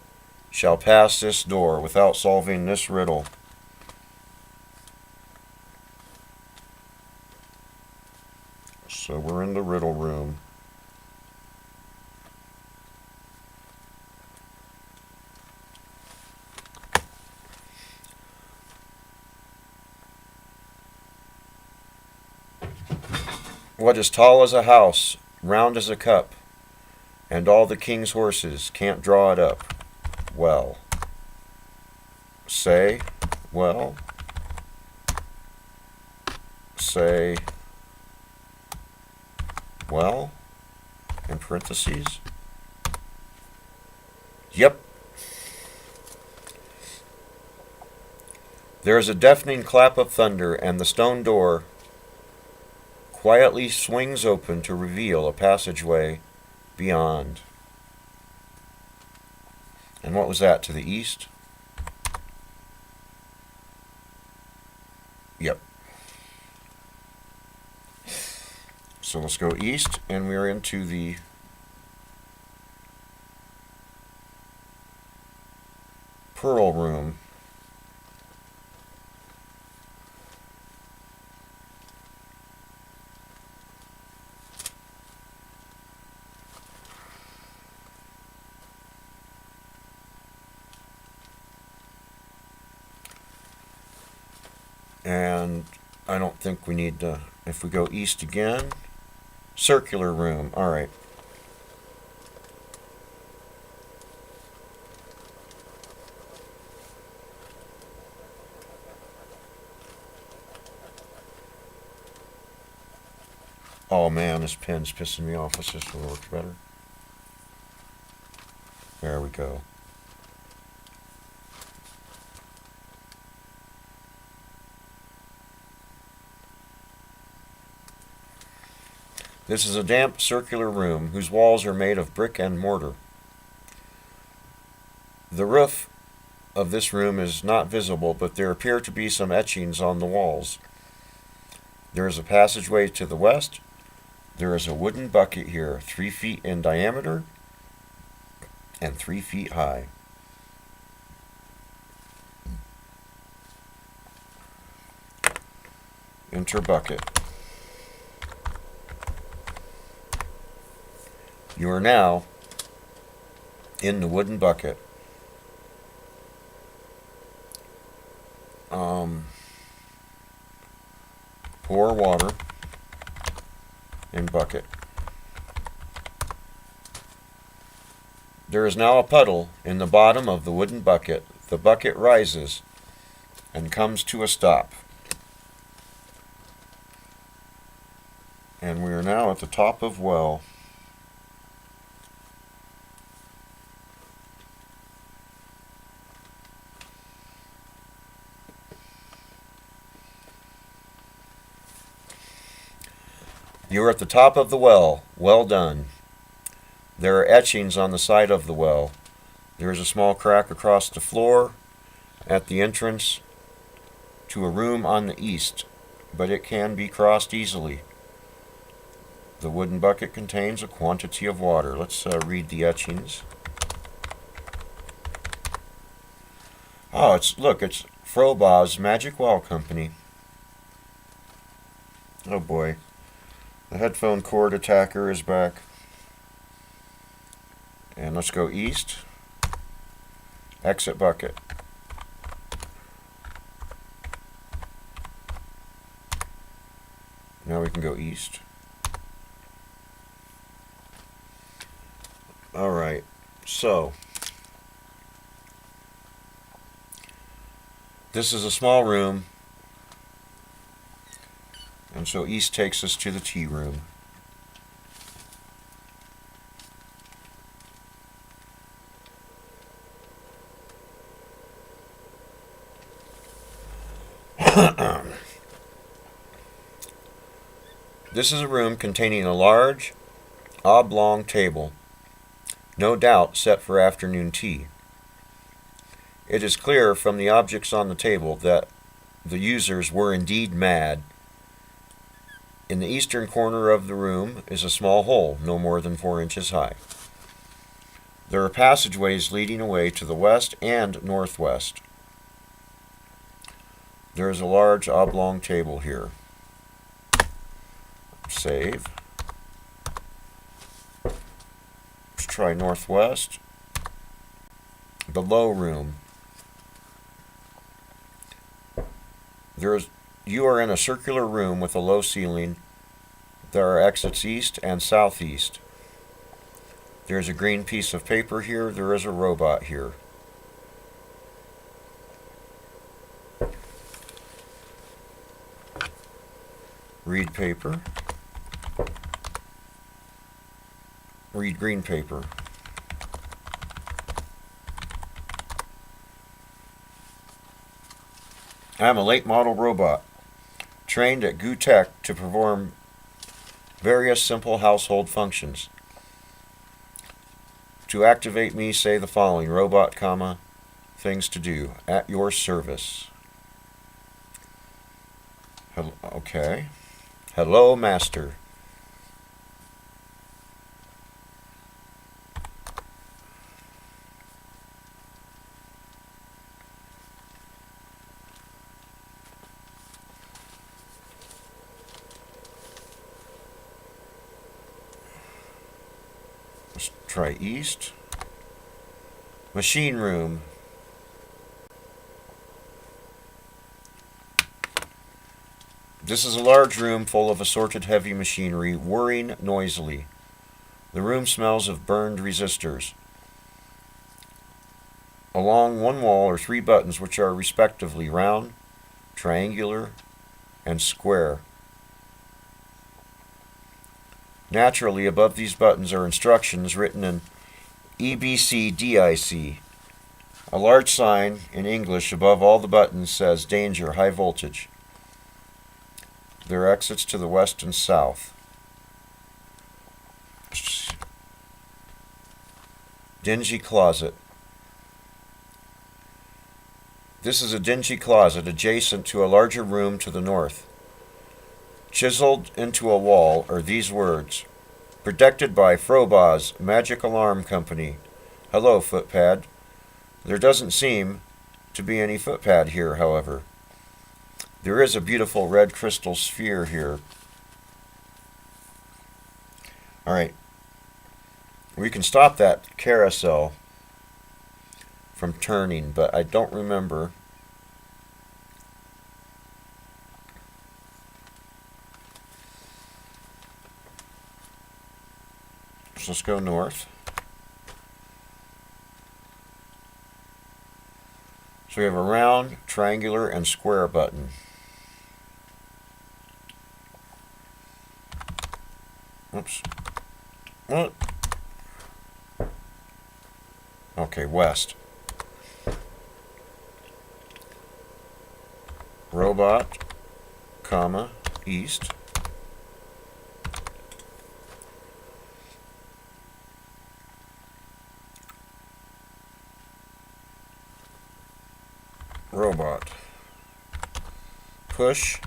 Speaker 1: shall pass this door without solving this riddle." So we're in the riddle room. What is tall as a house, round as a cup, and all the king's horses can't draw it up? Well. Say, well. Say, well, in parentheses. Yep. There is a deafening clap of thunder, and the stone door quietly swings open to reveal a passageway beyond. And what was that, to the east? Yep. So let's go east, and we're into the pearl room. And I don't think we need to, if we go east again, circular room. All right. Oh man, this pen's pissing me off. Let's just work better. There we go. This is a damp circular room whose walls are made of brick and mortar. The roof of this room is not visible, but there appear to be some etchings on the walls. There is a passageway to the west. There is a wooden bucket here, 3 feet in diameter and 3 feet high. Enter bucket. You are now in the wooden bucket. Pour water in bucket. There is now a puddle in the bottom of the wooden bucket. The bucket rises and comes to a stop. And we are now at the top of well. You are at the top of the well. Well done. There are etchings on the side of the well. There is a small crack across the floor at the entrance to a room on the east, but it can be crossed easily. The wooden bucket contains a quantity of water. Let's read the etchings. Oh, look, it's Froboz's Magic Well Company. Oh boy. The headphone cord attacker is back. And let's go east. Exit bucket. Now we can go east. Alright, so this is a small room, and so east takes us to the tea room. This is a room containing a large, oblong table, no doubt set for afternoon tea. It is clear from the objects on the table that the users were indeed mad. In the eastern corner of the room is a small hole, no more than 4 inches high. There are passageways leading away to the west and northwest. There is a large oblong table here. Save. Let's try northwest. The low room. You are in a circular room with a low ceiling. There are exits east and southeast. There is a green piece of paper here. There is a robot here. Read paper. Read green paper. I am a late model robot, trained at GUTech to perform various simple household functions. To activate me, say the following: robot, comma, things to do, at your service. Okay. Hello, master. Let's try east. Machine room. This is a large room full of assorted heavy machinery, whirring noisily. The room smells of burned resistors. Along one wall are 3 buttons which are respectively round, triangular, and square. Naturally, above these buttons are instructions written in EBCDIC. A large sign in English above all the buttons says Danger, High Voltage. There are exits to the west and south. Dingy closet. This is a dingy closet adjacent to a larger room to the north. Chiseled into a wall are these words: protected by Froboz's Magic Alarm Company. Hello, footpad. There doesn't seem to be any footpad here, however. There is a beautiful red crystal sphere here. Alright. We can stop that carousel from turning, but I don't remember. So let's go north. So we have a round, triangular, and square button. Oops. What? Okay, west. Robot, comma, east. Robot. Push.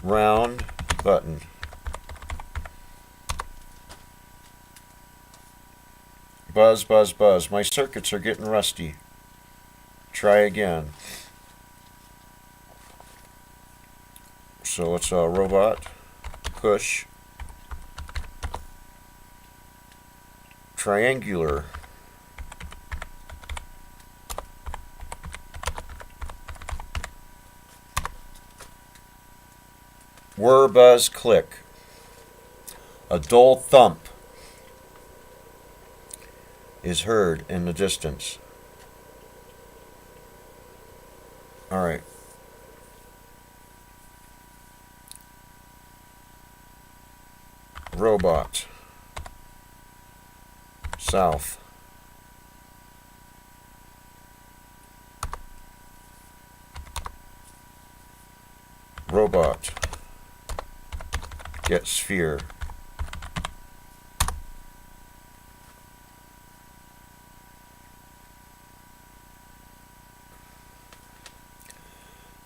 Speaker 1: Round button. Buzz, buzz, buzz. My circuits are getting rusty. Try again. So it's a robot. Push. Triangular. Whir, buzz, click. A dull thump is heard in the distance. Alright. Robot. South. Robot. Get sphere.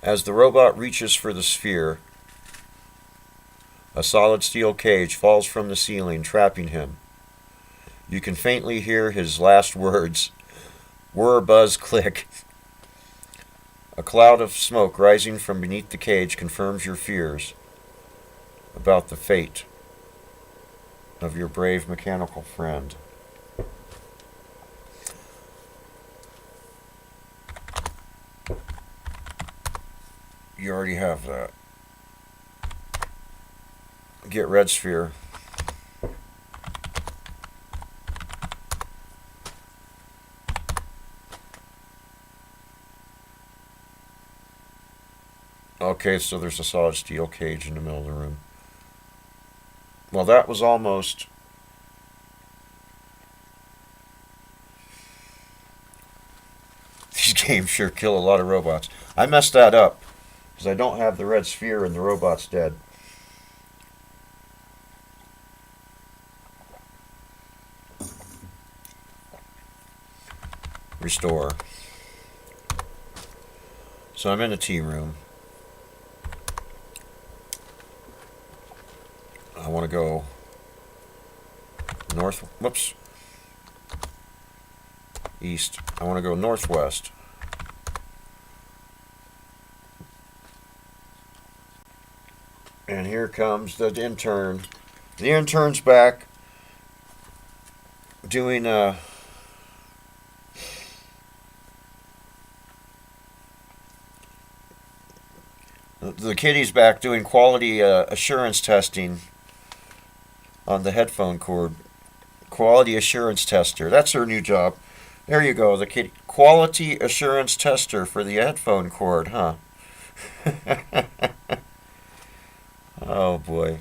Speaker 1: As the robot reaches for the sphere, a solid steel cage falls from the ceiling, trapping him. You can faintly hear his last words: whir, buzz, click. A cloud of smoke rising from beneath the cage confirms your fears about the fate of your brave mechanical friend. You already have that. Get red sphere. Okay, so there's a solid steel cage in the middle of the room. Well, that was almost... These games sure kill a lot of robots. I messed that up, because I don't have the red sphere and the robot's dead. Restore. So I'm in the tea room. I want to go north, whoops, east. I want to go northwest. And here comes the intern. The intern's back doing The kitty's back doing quality assurance testing on the headphone cord. Quality assurance tester. That's her new job. There you go, the kitty. Quality assurance tester for the headphone cord, huh? Oh boy.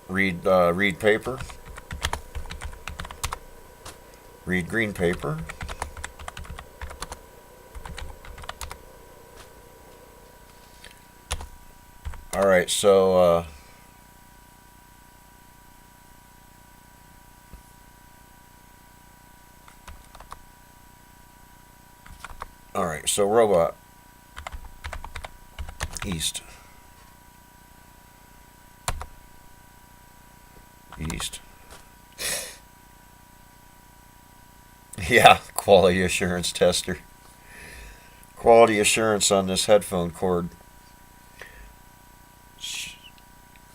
Speaker 1: Read paper. Read green paper. All right, so all right, so robot east. East. Yeah, quality assurance tester. Quality assurance on this headphone cord.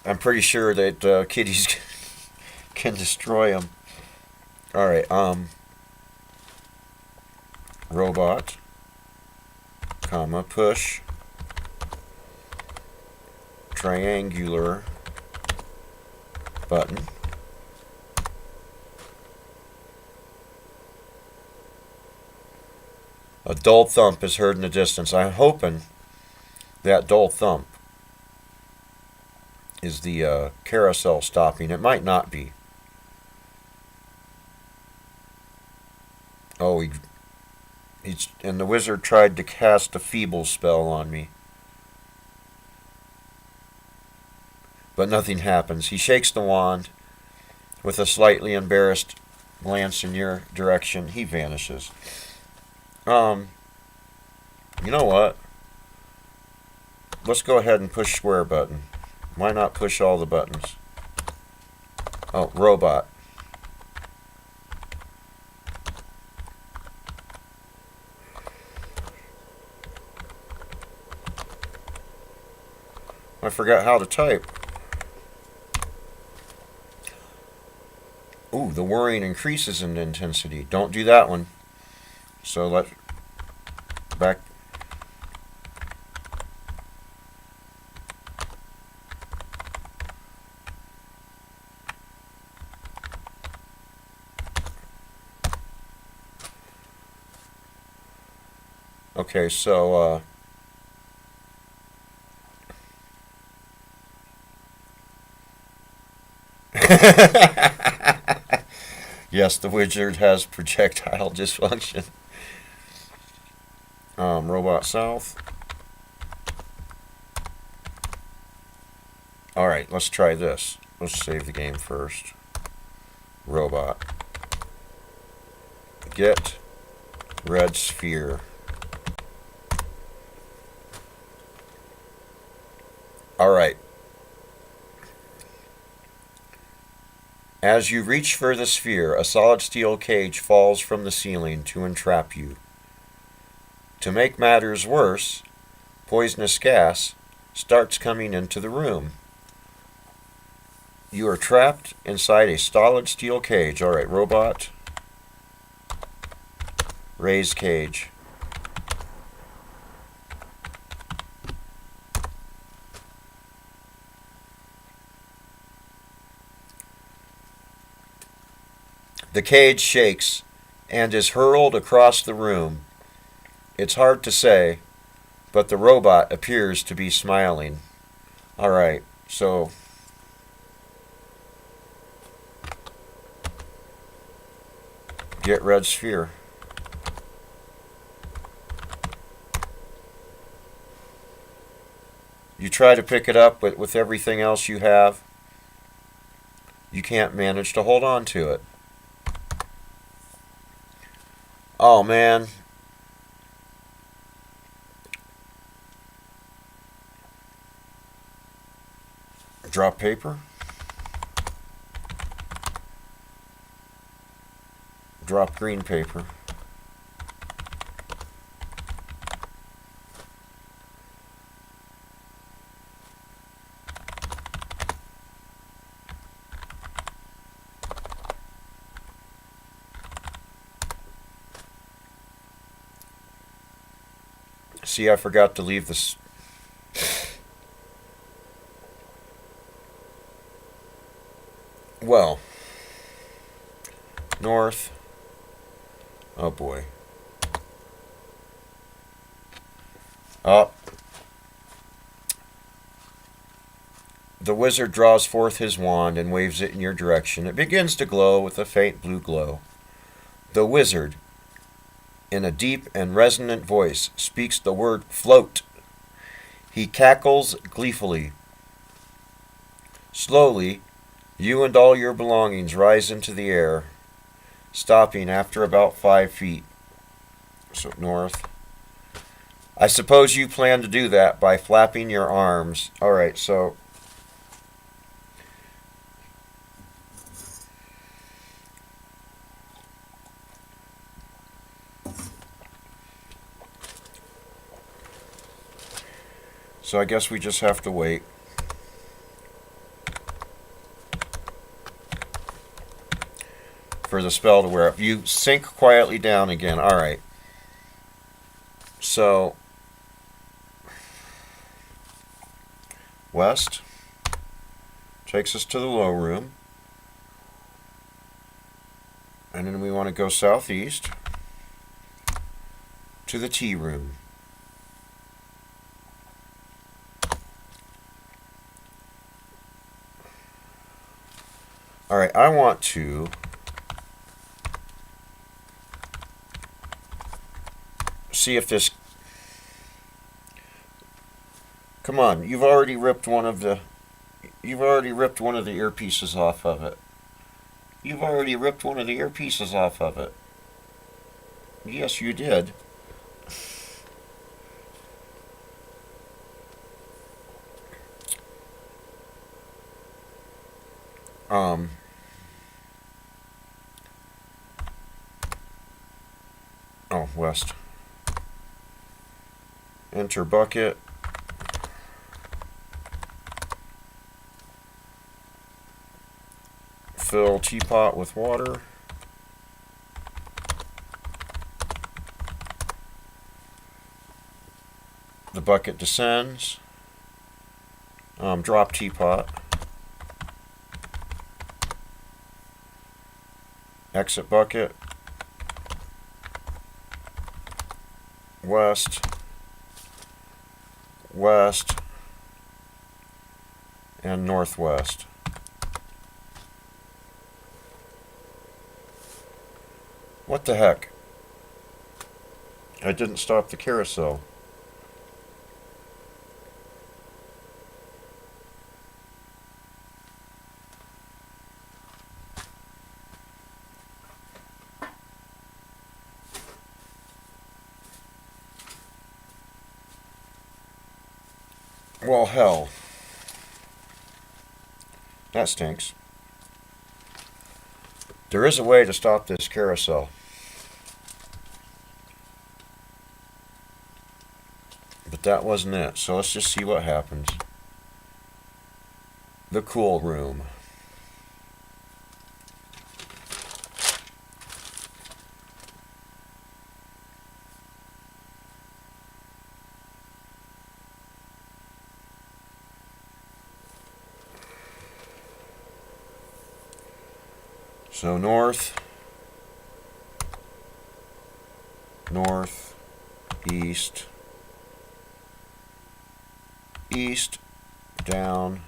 Speaker 1: I'm pretty sure that kitties can destroy them. All right, robot, comma, push, triangular button. A dull thump is heard in the distance. I'm hoping that dull thump is the carousel stopping. It might not be. Oh, and the wizard tried to cast a feeble spell on me. But nothing happens. He shakes the wand. With a slightly embarrassed glance in your direction, he vanishes. You know what? Let's go ahead and push square button. Why not push all the buttons? Oh, robot. I forgot how to type. Ooh, the whirring increases in intensity. Don't do that one. So let's back. Okay, so yes, the wizard has projectile dysfunction. Robot south. Alright, let's try this. Let's save the game first. Robot. Get red sphere. Alright. As you reach for the sphere, a solid steel cage falls from the ceiling to entrap you. To make matters worse, poisonous gas starts coming into the room. You are trapped inside a solid steel cage. Alright, robot. Raise cage. The cage shakes and is hurled across the room. It's hard to say, but the robot appears to be smiling. Alright, so get red sphere. You try to pick it up, but with everything else you have, you can't manage to hold on to it. Oh man. Drop paper. Drop green paper. See, I forgot to leave this. Well, north. Oh boy. Up. The wizard draws forth his wand and waves it in your direction. It begins to glow with a faint blue glow. The wizard, in a deep and resonant voice, speaks the word float. He cackles gleefully. Slowly, you and all your belongings rise into the air, stopping after about 5 feet. So north. I suppose you plan to do that by flapping your arms. Alright, so I guess we just have to wait. For the spell to wear up. You sink quietly down again. Alright. So, west takes us to the low room. And then we want to go southeast to the tea room. Alright, I want to see if this... Come on, you've already ripped one of the earpieces off of it. You've already ripped one of the earpieces off of it. Yes, you did. Oh, west. Enter bucket. Fill teapot with water. The bucket descends. Drop teapot. Exit bucket. West. West. And northwest. What the heck? I didn't stop the carousel. Well, hell. That stinks. There is a way to stop this carousel. But that wasn't it. So let's just see what happens. The cool room. So north, north, east, east, down,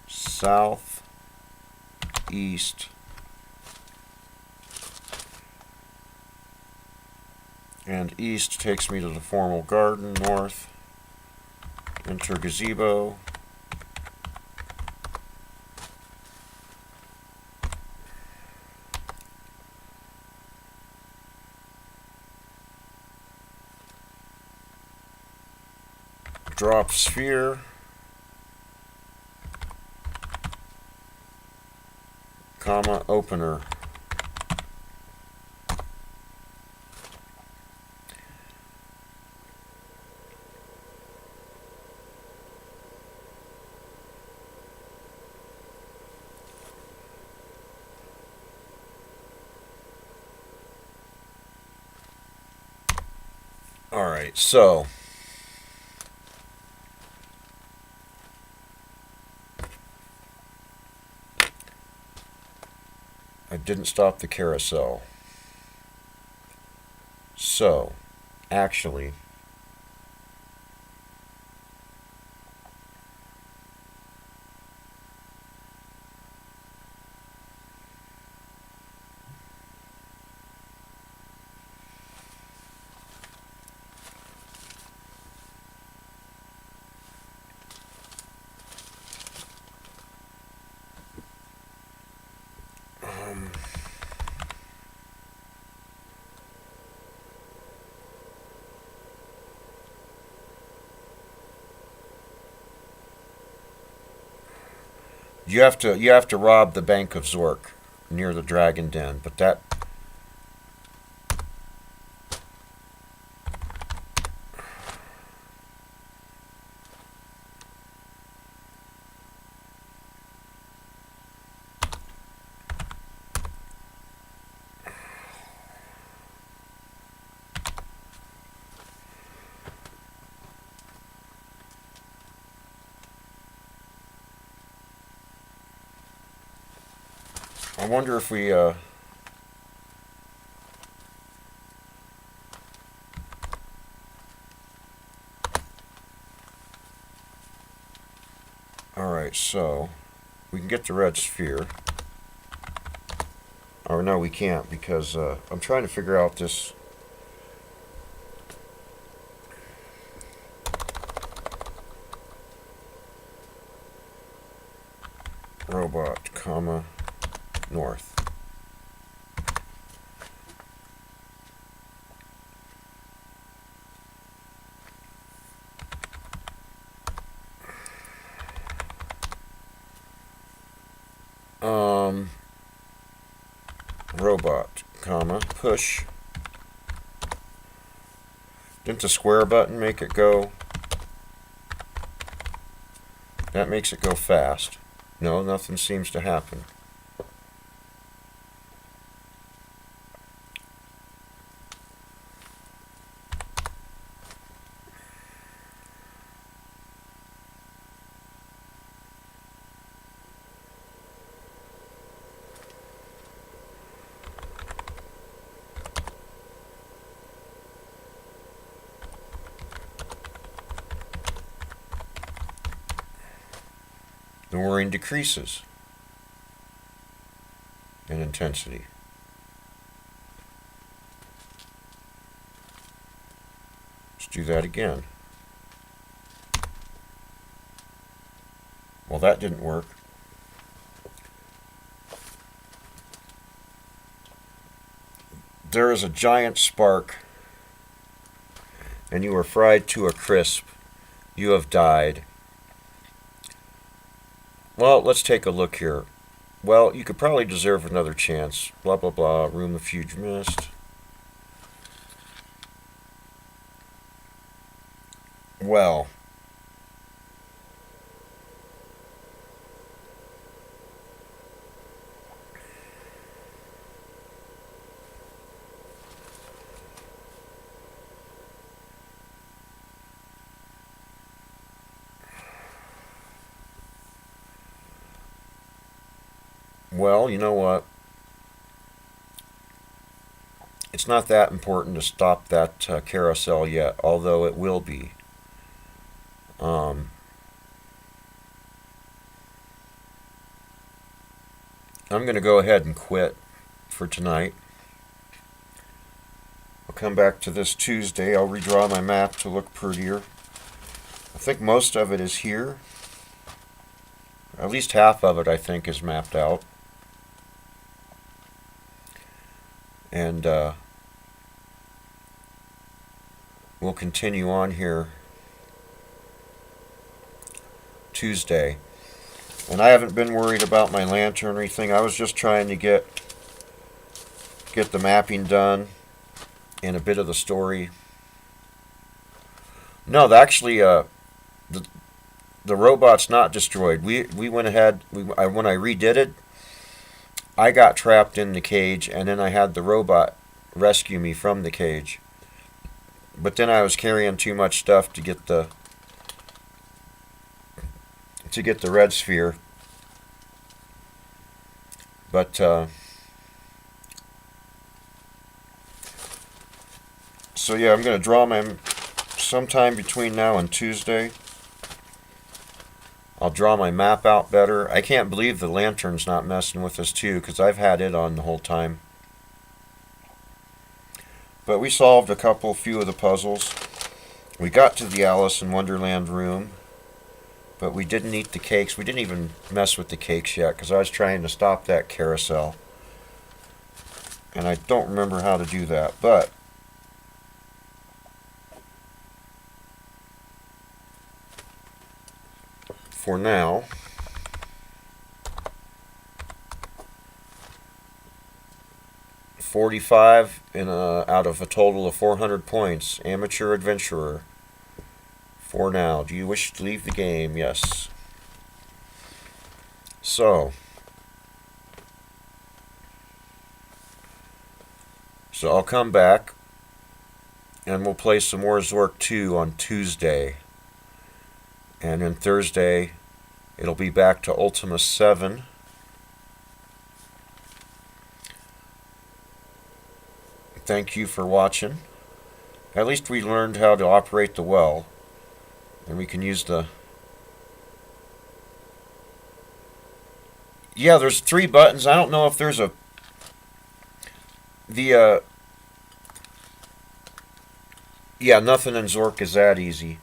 Speaker 1: south, east, and east takes me to the formal garden. North, enter gazebo. Drop sphere. Comma opener. Alright, so I didn't stop the carousel. So, actually, you have to rob the Bank of Zork near the Dragon Den, but that I wonder if we alright, so we can get the red sphere. Or no, we can't, because I'm trying to figure out this. Robot, comma, north. Robot, comma, push. Didn't the square button make it go? That makes it go fast. No, nothing seems to happen. The whirring decreases in intensity. Let's do that again. Well, that didn't work. There is a giant spark, and you are fried to a crisp. You have died. Well, let's take a look here. Well, you could probably deserve another chance. Blah, blah, blah. Room of huge mist. Well. Well, you know what? It's not that important to stop that carousel yet, although it will be. I'm going to go ahead and quit for tonight. I'll come back to this Tuesday. I'll redraw my map to look prettier. I think most of it is here. At least half of it, I think, is mapped out. And we'll continue on here Tuesday. And I haven't been worried about my lantern or anything. I was just trying to get the mapping done and a bit of the story. No, actually, the robot's not destroyed. We went ahead. When I redid it, I got trapped in the cage, and then I had the robot rescue me from the cage. but then I was carrying too much stuff to get the red sphere. But so yeah, I'm gonna draw my sometime between now and Tuesday. I'll draw my map out better. I can't believe the lantern's not messing with us too, because I've had it on the whole time. But we solved few of the puzzles. We got to the Alice in Wonderland room, but we didn't eat the cakes. We didn't even mess with the cakes yet, because I was trying to stop that carousel. And I don't remember how to do that, but for now, $45 out of a total of 400 points. Amateur adventurer. For now. Do you wish to leave the game? Yes. So I'll come back and we'll play some more Zork 2 on Tuesday. And then Thursday, it'll be back to Ultima 7. Thank you for watching. At least we learned how to operate the well. And we can use the... Yeah, there's 3 buttons. I don't know if there's a... Yeah, nothing in Zork is that easy.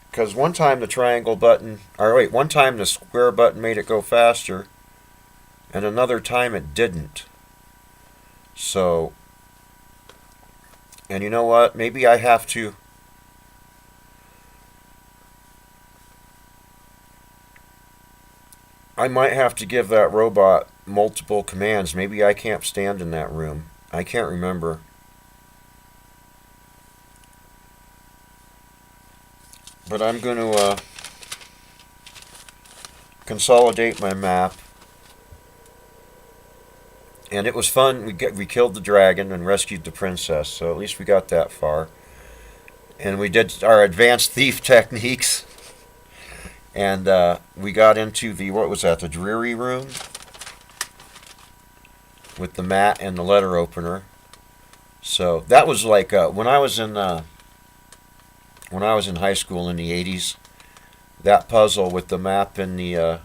Speaker 1: Because one time the triangle button... one time the square button made it go faster. And another time it didn't. So... And you know what? Maybe I have to... I might have to give that robot multiple commands. Maybe I can't stand in that room. I can't remember. But I'm going to consolidate my map. And it was fun. We killed the dragon and rescued the princess. So at least we got that far. And we did our advanced thief techniques. And we got into the, what was that, the Dreary room? With the mat and the letter opener. So that was like when I was in high school in the 80s, that puzzle with the map and the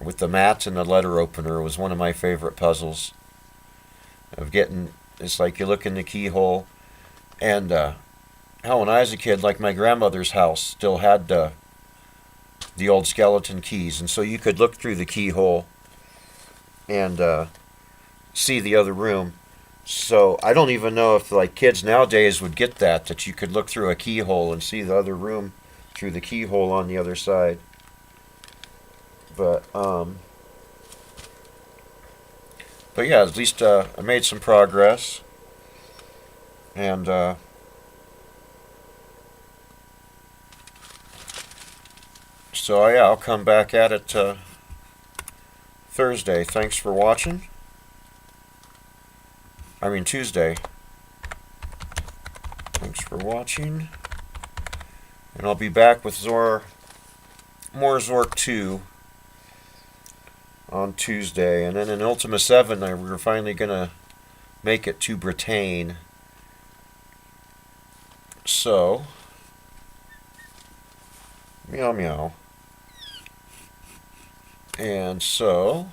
Speaker 1: with the mat and the letter opener was one of my favorite puzzles. Of getting, it's like you look in the keyhole, and when I was a kid, like my grandmother's house still had the old skeleton keys, and so you could look through the keyhole and see the other room. So I don't even know if like kids nowadays would get that you could look through a keyhole and see the other room through the keyhole on the other side. But yeah, at least I made some progress. And so yeah, I'll come back at it Thursday. Thanks for watching. Tuesday. Thanks for watching. And I'll be back with more Zork 2 on Tuesday. And then in Ultima 7, we're finally going to make it to Britain. So, meow meow. And so...